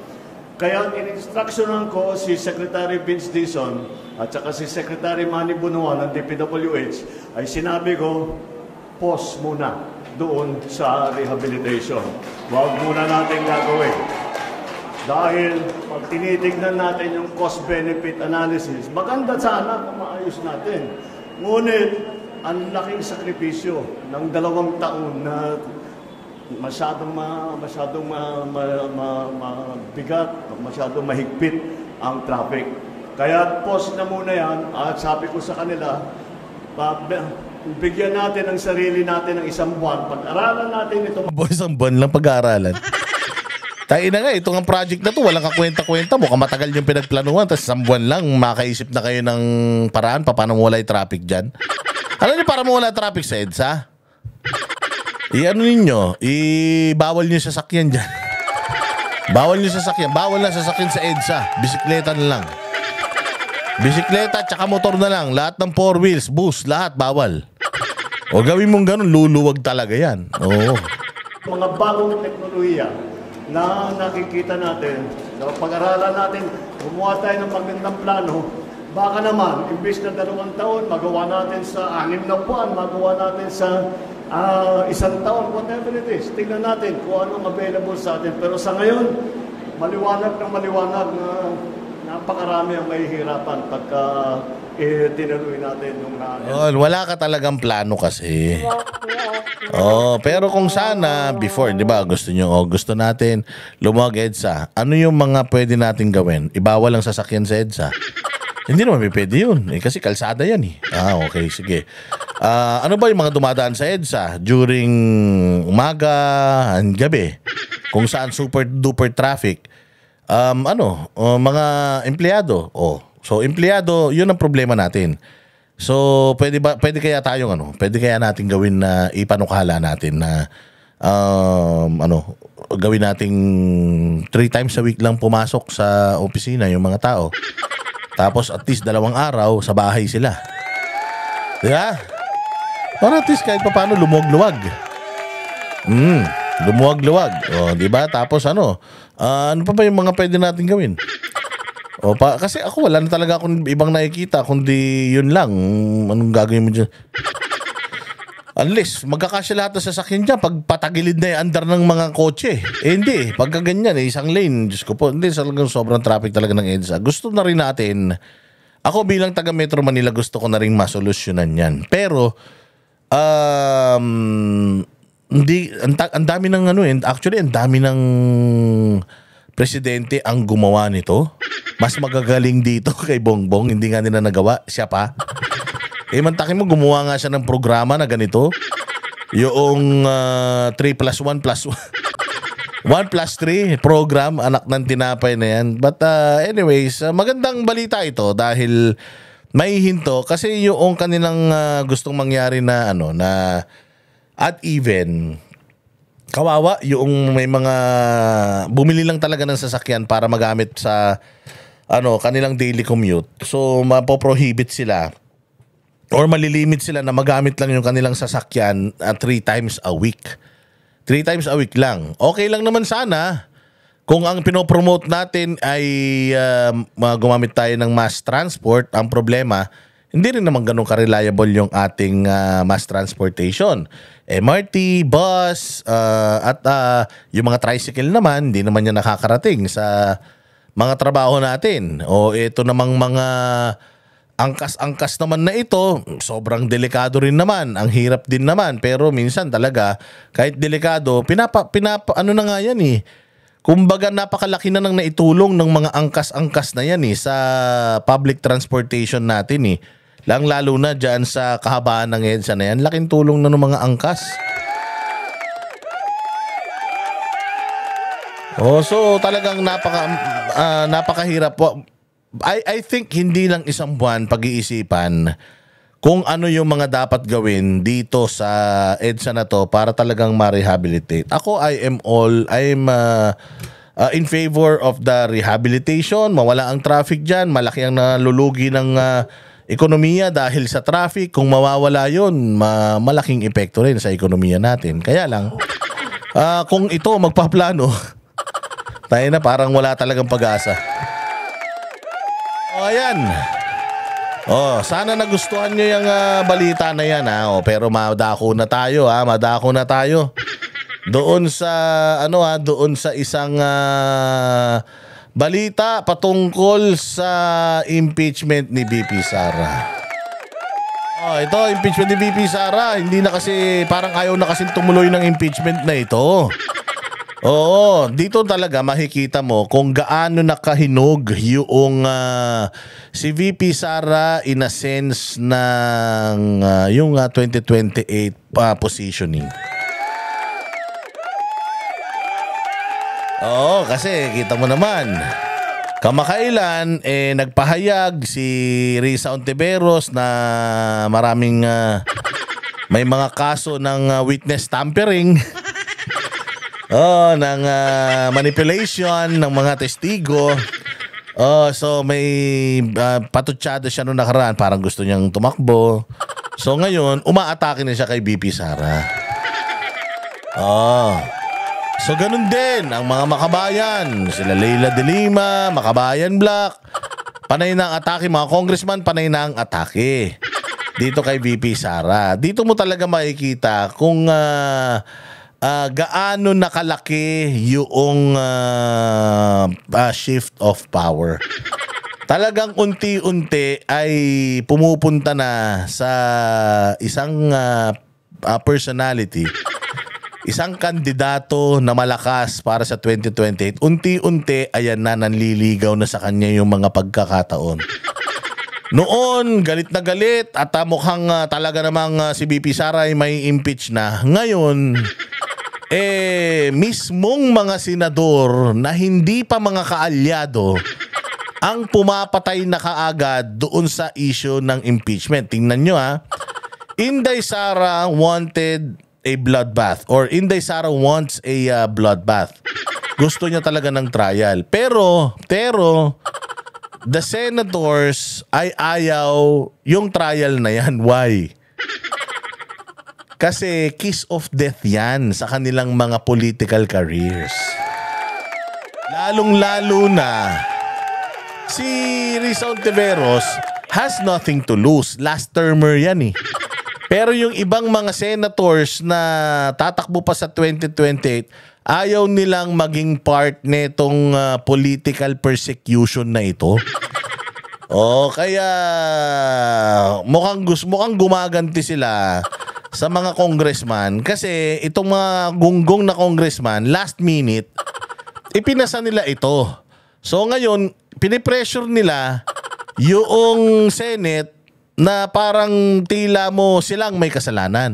Kaya in-instructionan ko si Secretary Vince Dizon at saka si Secretary Manny Bunuan ng DPWH ay sinabi ko, pause muna doon sa rehabilitation. Huwag muna natin gagawin. Dahil pag tinitignan natin yung cost-benefit analysis, maganda sana kung maayos natin. Ngunit, ang laking sakripisyo ng 2 taon na masyadong mabigat, masyadong mahigpit ang traffic. Kaya pause na muna yan at sabi ko sa kanila, bigyan natin ang sarili natin ng 1 buwan. Pag-aralan natin ito. Isang buwan lang pag-aaralan. Tayo na nga, itong ang project na to, walang kakwenta-kwenta. Mukhang matagal yung pinagplanuhan, tapos 1 buwan lang, makaisip na kayo ng paraan paano mawala yung traffic dyan. Alam niyo, para mawala traffic sa EDSA, bawal niyo sasakyan dyan. Bawal na sasakyan sa EDSA. Bisikleta na lang. Bisikleta, tsaka motor na lang. Lahat ng 4 wheels, bus, lahat bawal. O gawin mong ganun, luluwag talaga yan. Oo. Mga bagong teknolohiya na nakikita natin, na pag-aralan natin, gumawa tayo ng magandang plano, baka naman, imbis na 2 taon, magawa natin sa 6 na buwan, magawa natin sa 1 taon, whatever it is. Tingnan natin kung anong available sa atin. Pero sa ngayon, maliwanag na napakarami ang mahihirapan pagka tinuloy natin yung Wala ka talagang plano kasi. Pero kung sana before, 'di ba, gusto natin lumuwag EDSA. Ano yung mga pwede nating gawin? Ibawal lang sasakyan sa EDSA. Hindi naman pwede yun. Kasi kalsada yan eh. Okay, sige. Ano ba yung mga dumadaan sa EDSA during umaga and gabi? Kung saan super duper traffic. Mga empleyado. So empleyado, yun ang problema natin. So pwede kaya tayong pwede kaya natin gawin na ipanukala natin na gawin nating 3 times a week lang pumasok sa opisina yung mga tao. Tapos at least 2 araw sa bahay sila. Diba? Para at least kahit paano lumuwag-luwag. Lumuwag-luwag. Diba? Tapos ano pa ba yung mga pwede natin gawin? Kasi ako wala na talaga akong ibang nakikita kundi yun lang. Anong gagawin mo dyan? Unless magkakasya lahat ng sasakyan dyan pag patagilid na yung andar ng mga kotse. Hindi. Pagka ganyan, isang lane. Diyos ko po. Hindi, sobrang traffic talaga ng EDSA. Gusto na rin natin, ako bilang taga Metro Manila, gusto ko na rin masolusyonan yan. Pero, ang dami ng actually, ang dami ng presidente ang gumawa nito. Mas magagaling dito kay Bongbong. Hindi nga nila nagawa. Siya pa. Mantakin mo, gumawa nga siya ng programa na ganito. Yung 3+1+1. 1+3 program, anak ng tinapay na yan. But anyways, magandang balita ito dahil may hinto kasi yung kanilang gustong mangyari na at even kawawa yung may mga bumili lang talaga ng sasakyan para magamit sa kanilang daily commute. So mapoprohibit sila or malilimit sila na magamit lang yung kanilang sasakyan 3 times a week. 3 times a week lang. Okay lang naman sana kung ang pinopromote natin ay gumamit tayo ng mass transport. Ang problema, hindi rin naman ganun ka-reliable yung ating mass transportation. MRT, bus, at yung mga tricycle naman, hindi naman yan nakakarating sa mga trabaho natin. Ito namang mga angkas-angkas naman na ito, sobrang delikado rin naman. Ang hirap din naman. Pero minsan talaga, kahit delikado, ano na nga yan eh. Kumbaga napakalaki na nang naitulong ng mga angkas-angkas na yan eh sa public transportation natin eh. Lalo na dyan sa kahabaan ng EDSA na yan. Laking tulong na ng mga angkas. So talagang napakahirap. I think hindi lang isang buwan pag-iisipan kung ano yung mga dapat gawin dito sa EDSA na to para talagang ma-rehabilitate. Ako, I'm in favor of the rehabilitation. Mawala ang traffic dyan. Malaki ang nalulugi ng ekonomiya dahil sa traffic. Kung mawawala yun, malaking epekto rin sa ekonomiya natin. Kaya lang, kung ito magpaplano, tayo na parang wala talagang pag-asa. Ayan. Sana nagustuhan nyo yung balita na yan pero madako na tayo madako na tayo. Doon sa doon sa isang balita patungkol sa impeachment ni BP Sara. Ito impeachment ni BP Sara, hindi na kasi parang ayaw na kasi tumuloy ng impeachment na ito. Dito talaga makikita mo kung gaano nakahinog yung si VP Sara in a sense ng yung 2028 positioning. Kasi kita mo naman, kamakailan nagpahayag si Risa Ontiveros na maraming may mga kaso ng witness tampering. Ng manipulation ng mga testigo. So may patutsado siya noong nakaraan, parang gusto niyang tumakbo. So ngayon, umaatake na siya kay BP Sara. So ganun din ang mga makabayan. Sila Leila de Lima, Makabayan Black. Panay na ang atake, mga congressman, panay na ang atake dito kay VP Sara. Dito mo talaga makikita kung gaano nakalaki yung shift of power. talagang unti-unti ay pumupunta na sa isang personality, isang kandidato na malakas para sa 2028. Unti-unti, ayan na, nanliligaw na sa kanya yung mga pagkakataon. Noon, galit na galit at mukhang talaga namang si VP Sara ay may impeach na. Ngayon, mismong mga senador na hindi pa mga kaalyado ang pumapatay na kaagad doon sa issue ng impeachment. Tingnan nyo Inday Sara wanted a bloodbath or Inday Sara wants a bloodbath. Gusto niya talaga ng trial. Pero the senators ay ayaw yung trial na yan. Why? Kasi kiss of death yan sa kanilang mga political careers. Lalong-lalo na si Risa Ontiveros has nothing to lose. Last termer yan Pero yung ibang mga senators na tatakbo pa sa 2028, ayaw nilang maging part netong political persecution na ito. Kaya mukhang gumaganti sila sa mga congressman kasi itong mga gunggong na congressman last minute ipinasa nila ito. So ngayon pinipressure nila yung Senate na parang tila mo silang may kasalanan.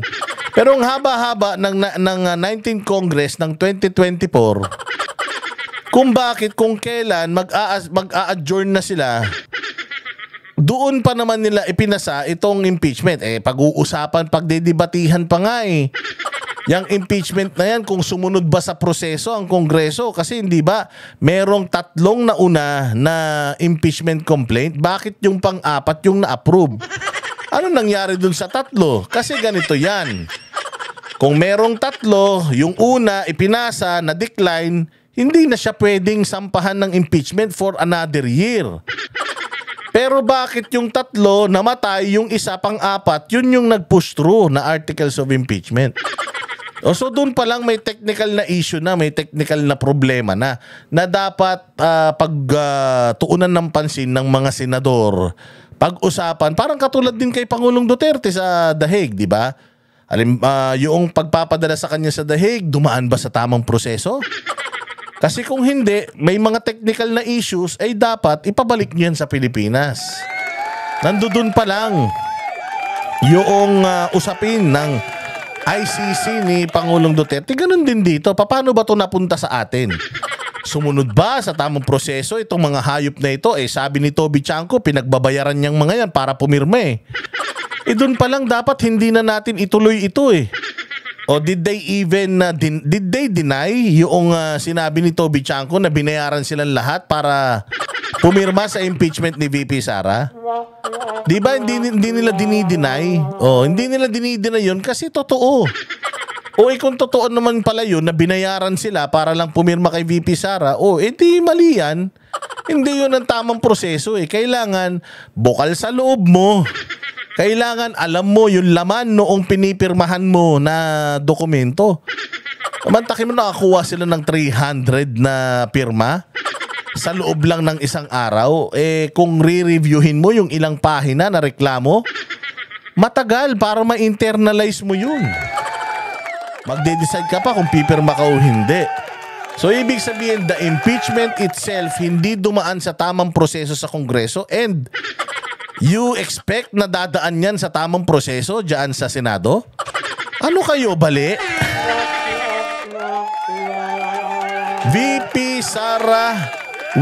Pero ang haba-haba ng 19th Congress ng 2024, kung kailan mag-a-adjourn na sila, doon pa naman nila ipinasa itong impeachment. Pag-uusapan, pagdedebatihan pa nga Yang impeachment na yan, kung sumunod ba sa proseso ang Kongreso? Kasi hindi ba, merong 3 nauna na impeachment complaint. Bakit yung pang-4 yung na-approve? Ano nangyari dun sa 3? Kasi ganito yan. Kung merong 3, yung una ipinasa, na-decline, hindi na siya pwedeng sampahan ng impeachment for another year. Pero bakit yung 3 namatay, yung isa pang-4, yun yung nag-push through na articles of impeachment. So doon pa lang may technical na issue na, may technical na problema na dapat pagtuunan ng pansin ng mga senador. Pag-usapan, parang katulad din kay Pangulong Duterte sa The Hague, di ba? Yung pagpapadala sa kanya sa The Hague, dumaan ba sa tamang proseso? Kasi kung hindi, may mga technical na issues ay dapat ipabalik niyan sa Pilipinas. Nandoon pa lang yung usapin ng ICC ni Pangulong Duterte. Ganun din dito. Paano ba ito napunta sa atin? Sumunod ba sa tamang proseso itong mga hayop na ito? Sabi ni Toby Chanco, pinagbabayaran niyang mga yan para pumirma doon pa lang dapat hindi na natin ituloy ito O did they even did they deny yung sinabi ni Toby Chanco na binayaran silang lahat para pumirma sa impeachment ni VP Sara? Di ba hindi nila dinideny? Hindi nila dinideny yun kasi totoo. Kung totoo naman pala yun na binayaran sila para lang pumirma kay VP Sara, di mali yan. Hindi yun ang tamang proseso Kailangan bukal sa loob mo. Kailangan alam mo yung laman noong pinipirmahan mo na dokumento. Mantakin mo nakakuha sila ng 300 na pirma sa loob lang ng isang araw. Kung re-reviewin mo yung ilang pahina na reklamo, matagal para ma-internalize mo yun. Magde-decide ka pa kung pipirma ka o hindi. So ibig sabihin, the impeachment itself hindi dumaan sa tamang proseso sa Kongreso and you expect na dadaan yan sa tamang proseso dyan sa Senado? Ano kayo, bali? VP Sara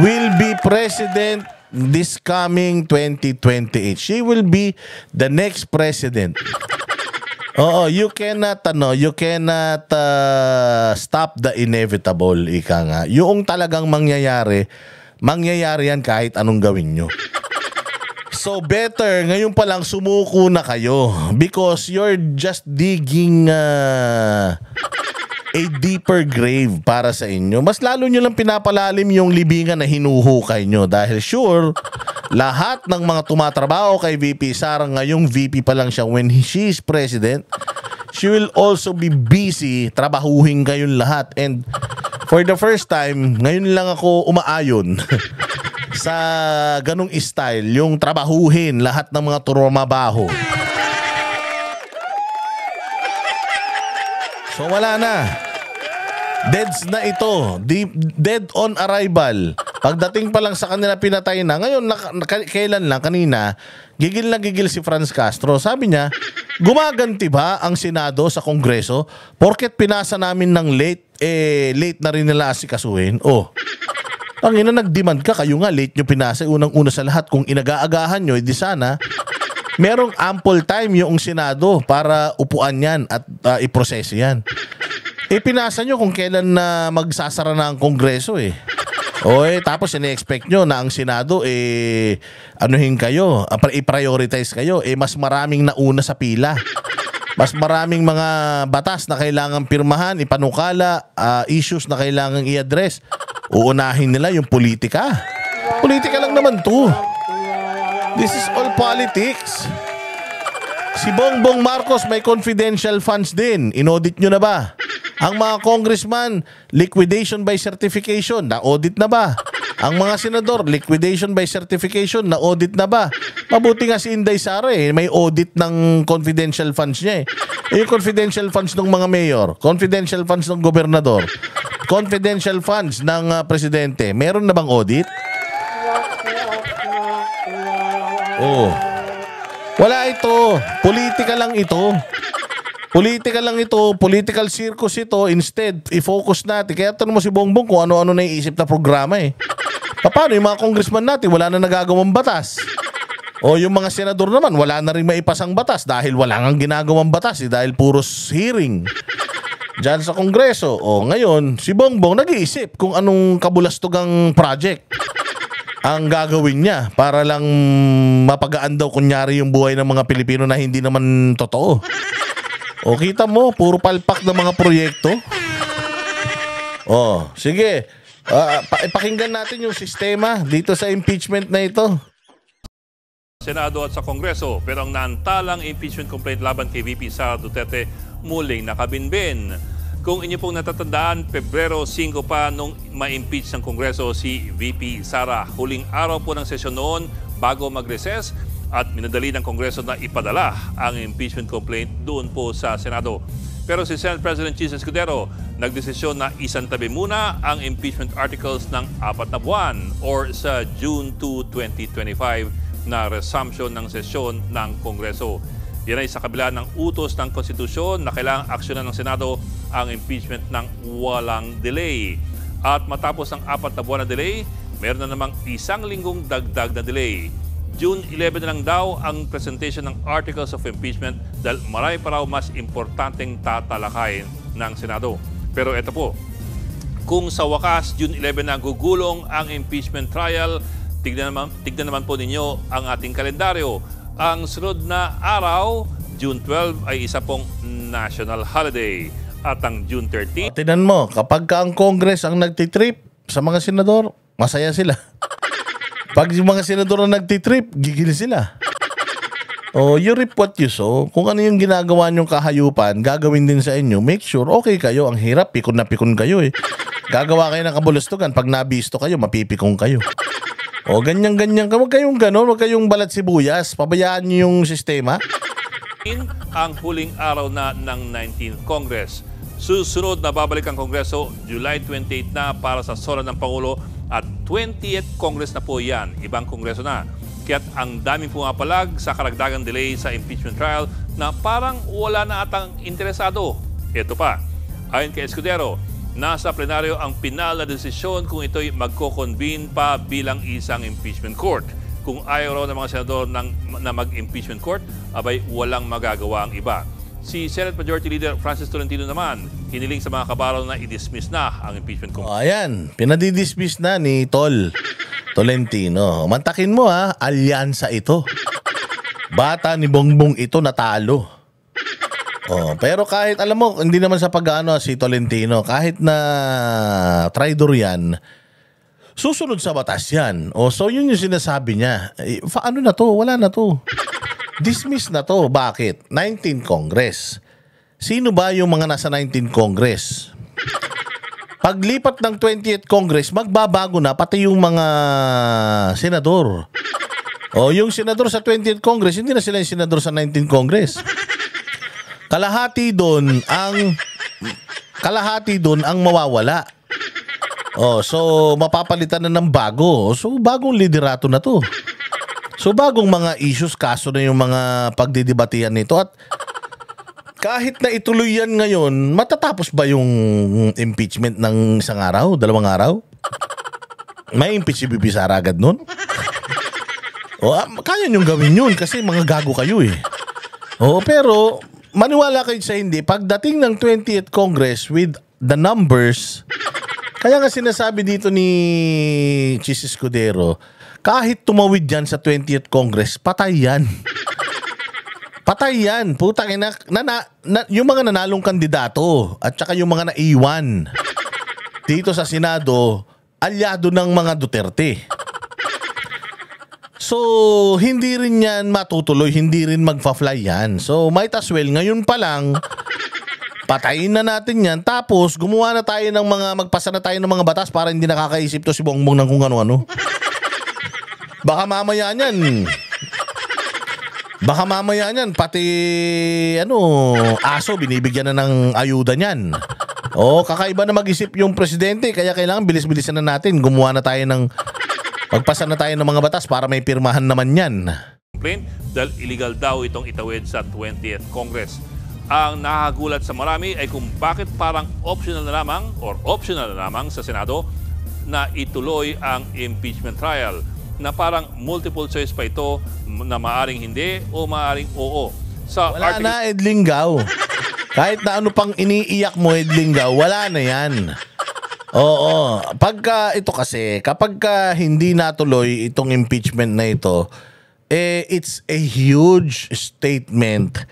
will be president this coming 2028. She will be the next president. You cannot stop the inevitable, ika nga. Yung talagang mangyayari yan kahit anong gawin nyo. So better, ngayon pa lang sumuko na kayo because you're just digging a deeper grave para sa inyo. Mas lalo nyo lang pinapalalim yung libingan na hinuhukay nyo dahil sure, lahat ng mga tumatrabaho kay VP Sara, ngayong VP pa lang siya, when she is president, she will also be busy trabahuhin kayong lahat. And for the first time, ngayon lang ako umaayon sa ganung style, yung trabahuhin lahat ng mga turumabaho. So wala na. Deads na ito. Dead on arrival. Pagdating pa lang sa kanila, pinatay na. Ngayon, kailan lang, kanina, gigil na gigil si Franz Castro. Sabi niya, gumaganti ba ang Senado sa Kongreso? Porket pinasa namin ng late, late na rin nila asikasuhin. Oh, tangina, nag-demand ka. Kayo nga, late nyo pinasa. Unang-una sa lahat, kung inaga-agahan nyo, edi sana, merong ample time yung Senado para upuan yan at iproseso yan. Pinasa nyo kung kailan na magsasara na ang Kongreso eh. O tapos ini-expect nyo na ang Senado anuhin kayo, i-prioritize kayo. Mas maraming nauna sa pila. Mas maraming mga batas na kailangan pirmahan, ipanukala, issues na kailangan i-address. Uunahin nila yung politika. Politika lang naman to. This is all politics. Si Bongbong Marcos may confidential funds din. Inaudit nyo na ba? Ang mga congressman, liquidation by certification, na-audit na ba? Ang mga senador, liquidation by certification, na-audit na ba? Mabuti nga si Inday Sara may audit ng confidential funds niya yung confidential funds ng mga mayor, confidential funds ng gobernador, confidential funds ng presidente, meron na bang audit? Oh. Wala ito. Politika lang ito. Politika lang ito, political circus ito. Instead, i-focus natin. Kaya tanong mo si Bongbong kung ano-ano na iisip na programa Paano yung mga congressman natin, wala na nagagawang batas? O yung mga senador naman, wala na rin maipasang batas dahil wala nang ginagawang batas dahil puros hearing diyan sa Kongreso. O ngayon, si Bongbong nag-iisip kung anong kabulastugang project ang gagawin niya para lang mapagaan daw kunyari yung buhay ng mga Pilipino na hindi naman totoo. O kita mo, puro palpak ng mga proyekto. O, sige. Ipakinggan natin yung sistema dito sa impeachment na ito. Senado at sa Kongreso, pero ang naantalang impeachment complaint laban kay VP Sara Duterte muling nakabinbin. Kung inyo pong natatandaan, Pebrero 5 pa nung ma-impeach ng Kongreso si VP Sara. Huling araw po ng sesyon noon bago mag-recess at minadali ng Kongreso na ipadala ang impeachment complaint doon po sa Senado. Pero si Senate President Chis Escudero nagdesisyon na isantabi muna ang impeachment articles ng 4 na buwan or sa June 2, 2025 na resumption ng sesyon ng Kongreso. Yan ay sa kabila ng utos ng konstitusyon na kailangang aksyonan ng Senado ang impeachment ng walang delay. At matapos ang 4 na buwan na delay, meron na namang 1 linggong dagdag na delay. June 11 na lang daw ang presentation ng articles of impeachment dahil marami pa raw mas importanteng tatalakayin ng Senado. Pero ito po, kung sa wakas June 11 na gugulong ang impeachment trial, tignan naman po ninyo ang ating kalendaryo. Ang sunod na araw, June 12 ay isa pong national holiday. At ang June 13... Tignan mo, kapag ang Congress ang nagtitrip sa mga senador, masaya sila. Pag yung mga senador na nagtitrip, gigil sila. You reap what you sow. Kung ano yung ginagawa nyong kahayupan, gagawin din sa inyo. Make sure, okay kayo. Ang hirap, pikon na pikon kayo Gagawa kayo ng kabulustugan. Pag nabisto kayo, mapipikong kayo. Ganyan-ganyan. Huwag kayong ganon. Huwag kayong balat sibuyas. Pabayaan nyo yung sistema. Ang huling araw na ng 19th Congress. Susunod na babalik ang Kongreso, July 28 na para sa sora ng Pangulo at 20th Congress na po yan. Ibang Kongreso na. Kaya't ang daming pumapalag sa karagdagang delay sa impeachment trial na parang wala na atang interesado. Ito pa, ayon kay Escudero, nasa plenaryo ang pinal na desisyon kung ito'y magko-convene pa bilang isang impeachment court. Kung ayaw raw ng mga senador na mag-impeachment court, abay walang magagawa ang iba. Si Senate Majority Leader Francis Tolentino naman, hiniling sa mga kabaro na i-dismiss na ang impeachment court. Ayan, pinadi-dismiss na ni Tolentino. Mantakin mo alyansa ito. Bata ni Bongbong ito natalo. Pero kahit, alam mo, hindi naman sa pag-ano si Tolentino, kahit na traidor yan, susunod sa batas yan. So yun yung sinasabi niya. Ano na to? Wala na to. Dismiss na to. Bakit? 19 Congress. Sino ba yung mga nasa 19 Congress? paglipat ng 20th Congress, magbabago na pati yung mga senador. O yung senador sa 20th Congress, hindi na sila yung senador sa 19th Congress. Kalahati doon ang mawawala. So mapapalitan na ng bago. So bagong liderato na to. So bagong mga issues, kaso na yung mga pagdidebatihan nito. At kahit na ituloy yan ngayon, matatapos ba yung impeachment ng isang araw, 2 araw? May impeach si BP Sara agad nun? Kaya niyong gawin yun kasi mga gago kayo eh. Pero maniwala kayo sa hindi, pagdating ng 20th Congress with the numbers, kaya nga sinasabi dito ni Chis Escudero, kahit tumawid yan sa 20th Congress, patay yan. Patay yan. Putang ina, yung mga nanalong kandidato at saka yung mga naiwan dito sa Senado, alyado ng mga Duterte. So, hindi rin yan matutuloy, hindi rin magfa-fly yan. So, might as well, ngayon pa lang, patayin na natin yan. Tapos, gumawa na tayo ng magpasa na tayo ng mga batas para hindi nakakaisip to si Bongbong ng kung ano-ano. Baka mamaya niyan, pati, aso, binibigyan na ng ayuda niyan. Kakaiba na mag-isip yung presidente, kaya kailangan bilis-bilisan na natin. Gumawa na tayo magpasa na tayo ng mga batas para may pirmahan naman yan. Complaint dahil illegal daw itong itawid sa 20th Congress. Ang nakagulat sa marami ay kung bakit parang optional na lamang sa Senado na ituloy ang impeachment trial, na parang multiple choice pa ito na maaring hindi o maaring oo. Wala na, Edlinggaw. Kahit na ano pang iniiyak mo, Edlinggaw, wala na yan. Pagka ito kasi, kapag hindi natuloy itong impeachment na ito, it's a huge statement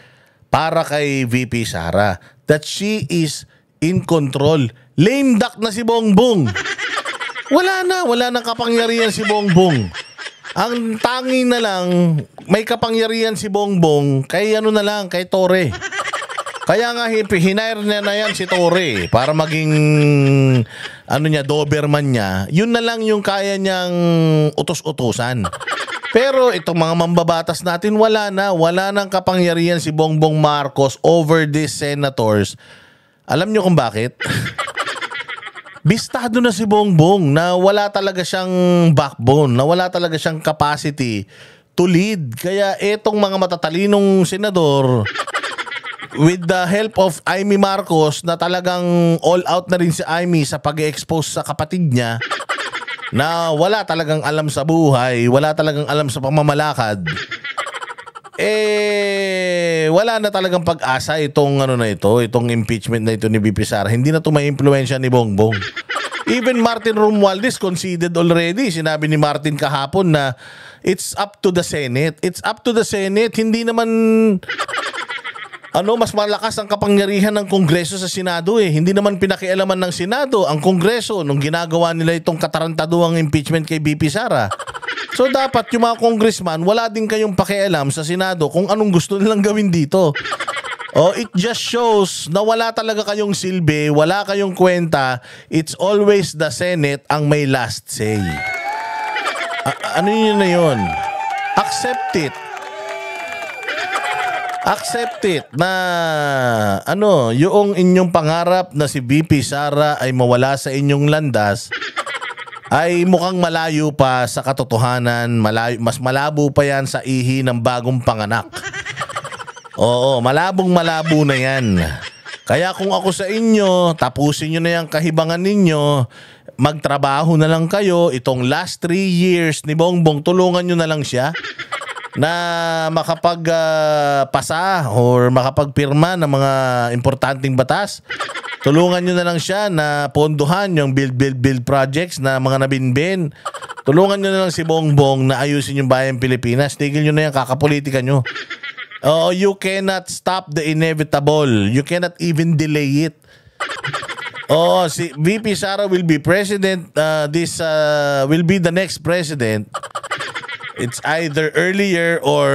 para kay VP Sara that she is in control. Lame duck na si Bongbong. Wala nang kapangyarihan si Bongbong. Ang tangi na lang, may kapangyarihan si Bongbong kay kay Torre. Kaya nga hinire na yan si Torre para maging Doberman niya. Yun na lang yung kaya niyang utos-utusan. Pero itong mga mambabatas natin, wala nang kapangyarihan si Bongbong Marcos over these senators. Alam niyo kung bakit? Bistado na si Bongbong na wala talaga siyang backbone, na wala talaga siyang capacity to lead. Kaya itong mga matatalinong senador, with the help of Amy Marcos, na talagang all out na rin si Amy sa pag-expose sa kapatid niya, na wala talagang alam sa buhay, wala talagang alam sa pamamalakad, wala na talagang pag-asa itong itong impeachment na ito ni VP Sara. Hindi na ito ma-impluensya ni Bongbong. Even Martin Romualdez conceded already. Sinabi ni Martin kahapon na it's up to the Senate. It's up to the Senate. Hindi naman mas malakas ang kapangyarihan ng Kongreso sa Senado eh. Hindi naman pinakialaman ng Senado ang Kongreso nung ginagawa nila itong katarantaduang impeachment kay VP Sara. So dapat yung mga congressman, wala din kayong pakialam sa Senado kung anong gusto nilang gawin dito. It just shows na wala talaga kayong silbi, wala kayong kwenta. It's always the Senate ang may last say. Ano yun na yun? Accept it. Accept it na yung inyong pangarap na si VP Sara ay mawala sa inyong landas ay mukhang malayo pa sa katotohanan. Mas malabo pa yan sa ihi ng bagong panganak. Malabong-malabo na yan. Kaya kung ako sa inyo, tapusin nyo na yung kahibangan ninyo, magtrabaho na lang kayo. Itong last 3 years ni Bongbong, tulungan nyo na lang siya na makapagpasa or makapagpirma ng mga importanteng batas. Tulungan nyo na lang siya na ponduhan yung build projects na mga nabinbin. Tulungan nyo na lang si Bongbong na ayusin yung bayang Pilipinas. Tigil nyo na yung kakapolitika nyo. You cannot stop the inevitable. You cannot even delay it. Si VP Sara will be president. Will be the next president. It's either earlier or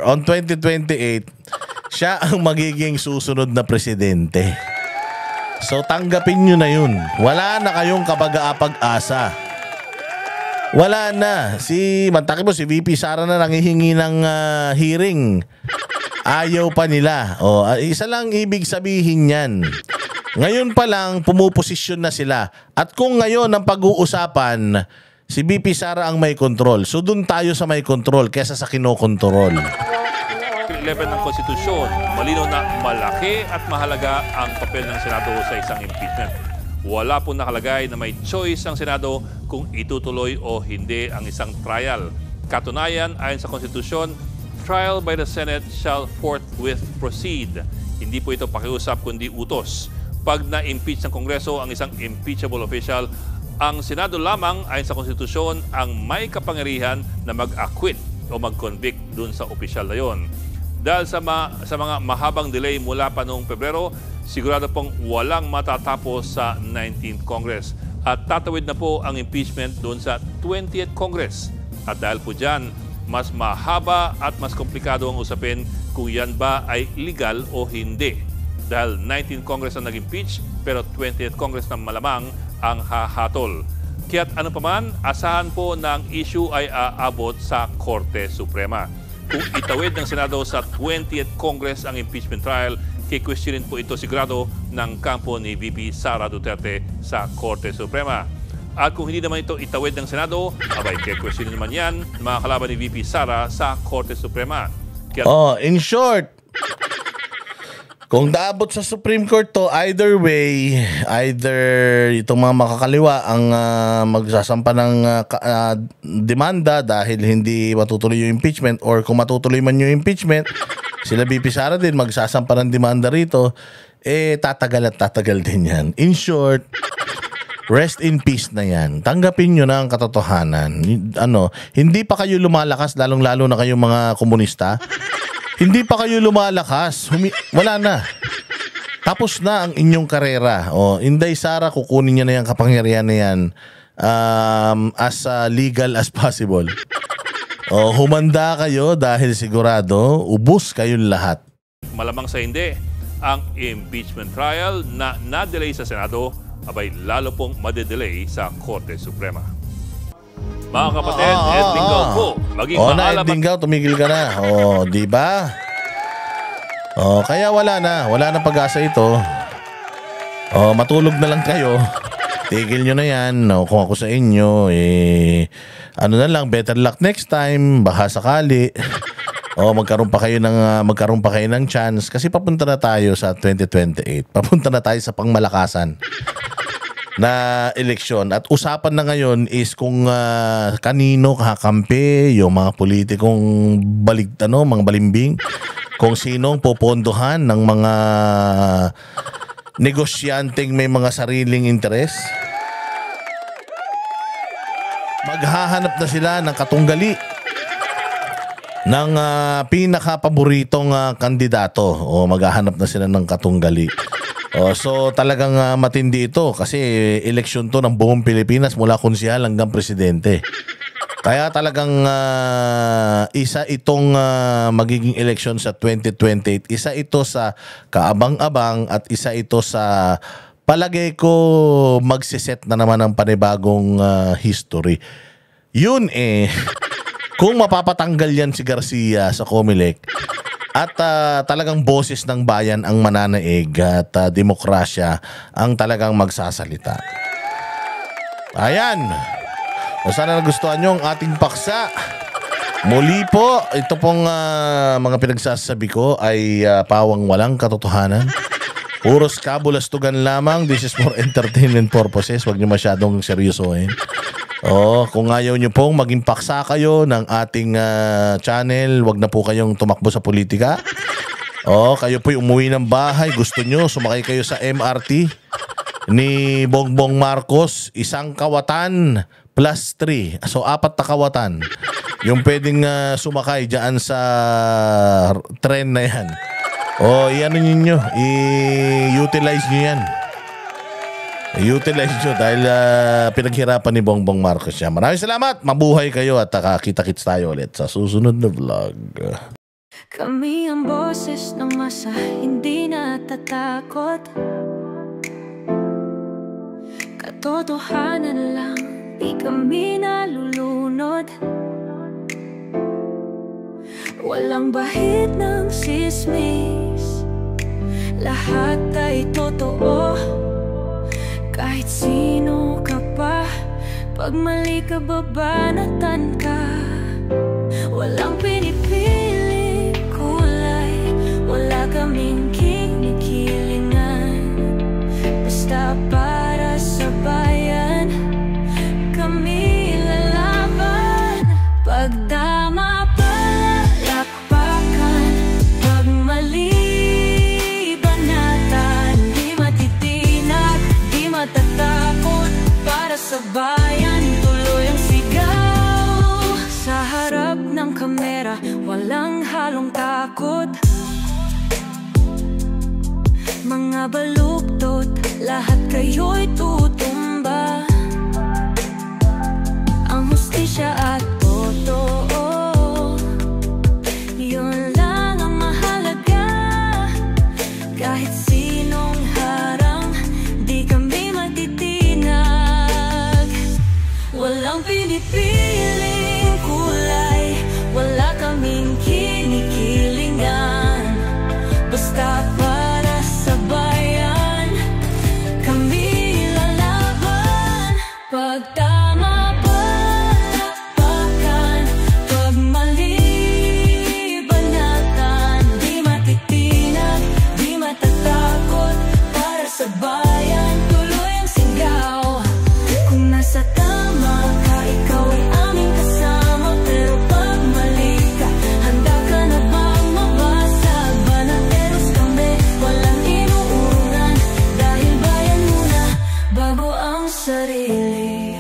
on 2028, siya ang magiging susunod na presidente. So tanggapin nyo na yun. Wala na kayong kapag-aapag-asa. Wala na. Mantaki mo, si VP Sara na nangihingi ng hearing. Ayaw pa nila. Isa lang ibig sabihin yan. Ngayon pa lang, pumuposisyon na sila. At kung ngayon ang pag-uusapan, si VP Sara ang may control. So dun tayo sa may control kesa sa kinokontrol. 11 ng Konstitusyon, malinaw na malaki at mahalaga ang papel ng Senado sa isang impeachment. Wala pong nakalagay na may choice ang Senado kung itutuloy o hindi ang isang trial. Katunayan, ayon sa Konstitusyon, trial by the Senate shall forthwith proceed. Hindi po ito pakiusap kundi utos. Pag na-impeach ng Kongreso ang isang impeachable official, ang Senado lamang ayon sa Konstitusyon ang may kapangyarihan na mag-acquit o mag-convict dun sa opisyal na yon. Dahil sa mga mahabang delay mula pa noong Pebrero, sigurado pong walang matatapos sa 19th Congress. At tatawid na po ang impeachment doon sa 20th Congress. At dahil po dyan, mas mahaba at mas komplikado ang usapin kung yan ba ay legal o hindi. Dahil 19th Congress ang nag-impeach, pero 20th Congress na malamang ang hahatol. Kaya't ano pa man, asahan po na ang issue ay aabot sa Korte Suprema. Kung itawid ng Senado sa 20th Congress ang impeachment trial, kikwestiyonin po ito sigurado ng kampo ni VP Sara Duterte sa Korte Suprema. At kung hindi naman ito itawid ng Senado, abay, kikwestiyonin naman yan ng mga kalaban ni VP Sara sa Korte Suprema. In short, kung daabot sa Supreme Court to, either way, either itong mga makakaliwa ang magsasampa ng demanda dahil hindi matutuloy yung impeachment, or kung matutuloy man yung impeachment, sila VP Sara din magsasampa ng demanda rito, tatagal at tatagal din yan. In short, rest in peace na yan. Tanggapin nyo na ang katotohanan. Hindi pa kayo lumalakas, lalong-lalo na kayong mga komunista. Hindi pa kayo lumalakas. Wala na. Tapos na ang inyong karera. Inday Sara, kukunin niya na yung kapangyarihan na yan as legal as possible. Humanda kayo dahil sigurado, ubos kayong lahat. Malamang sa hindi, ang impeachment trial na na-delay sa Senado, abay lalo pong madedelay sa Korte Suprema. Mga kapatid, Ed Lingaw po. Maging maalam. Ed Lingaw, tumigil ka na. Di ba? Kaya wala na pag-asa ito. Matulog na lang kayo. Tigil nyo na yan. Kung ako sa inyo, ano na lang, better luck next time. Baka sakali. Magkaroon pa kayo ng chance kasi papunta na tayo sa 2028. Papunta na tayo sa pangmalakasan na eleksyon. At usapan na ngayon is kung kanino kakampi yung mga politikong mga balimbing, kung sinong popondohan ng mga negosyanteng may mga sariling interes. Maghahanap na sila ng katunggali ng pinaka-paboritong kandidato, maghahanap na sila ng katunggali. So talagang matindi ito kasi eleksyon to ng buong Pilipinas mula konsehal hanggang presidente. Kaya talagang isa itong magiging eleksyon sa 2028. Isa ito sa kaabang-abang at isa ito sa palagay ko magsiset na naman ng panibagong history. Yun kung mapapatanggal yan si Garcia sa Comelec at talagang boses ng bayan ang mananaig at demokrasya ang talagang magsasalita. Ayan. Sana nagustuhan nyo ang ating paksa. Muli po, ito pong mga pinagsasabi ko ay pawang walang katotohanan. Puros kabulastugan lamang. This is for entertainment purposes. Huwag nyo masyadong seryosohin. Kung ayaw nyo pong maging paksa kayo ng ating channel, wag na po kayong tumakbo sa politika. Kayo po'y umuwi ng bahay, gusto nyo, sumakay kayo sa MRT ni Bongbong Marcos, isang kawatan plus 3. So, 4 na kawatan. Yung pwedeng sumakay dyan sa tren na yan. Iyan ninyo, i-utilize nyo yan. I-utilize nyo dahil pinaghirapan ni Bongbong Marcos siya. Maraming salamat, mabuhay kayo at kita-kits tayo ulit sa susunod na vlog. Kami ang boses ng masa, hindi natatakot. katotohanan lang, di kami nalulunod. Walang bahid ng sismis, lahat ay totoo. Kahit sino ka pa, pag mali ka babanatan ka. Walang pinipili kulay, wala kaming kinikilingan. Basta para sa bayan, kami lalaban. Pagdama palakpakan, pag mali banatan. Di matitinag, di matatakot, para sa bayan tuloy ang sigaw. Sa harap ng kamera, walang halong takot. Mga baluktot, lahat kayo'y tutumba. Ang hustisya at totoo, yun lang ang mahalaga. Kahit sinong harang, di kami matitinag. Walang pinipiling kulay, wala kaming kinikilingan. Basta para sa bayan, kami lalaban. Pagtama palakpakan, pag mali banatan. Di matitinag, di matatakot, para sa bayan tuloy ang sigaw. Kung nasa tama ka, ikaw ay aming kasama. Pero pag mali ka, handa ka na bang mabasag? Banateros kami, walang inuurungan. Dahil bayan muna, bago ang sarili.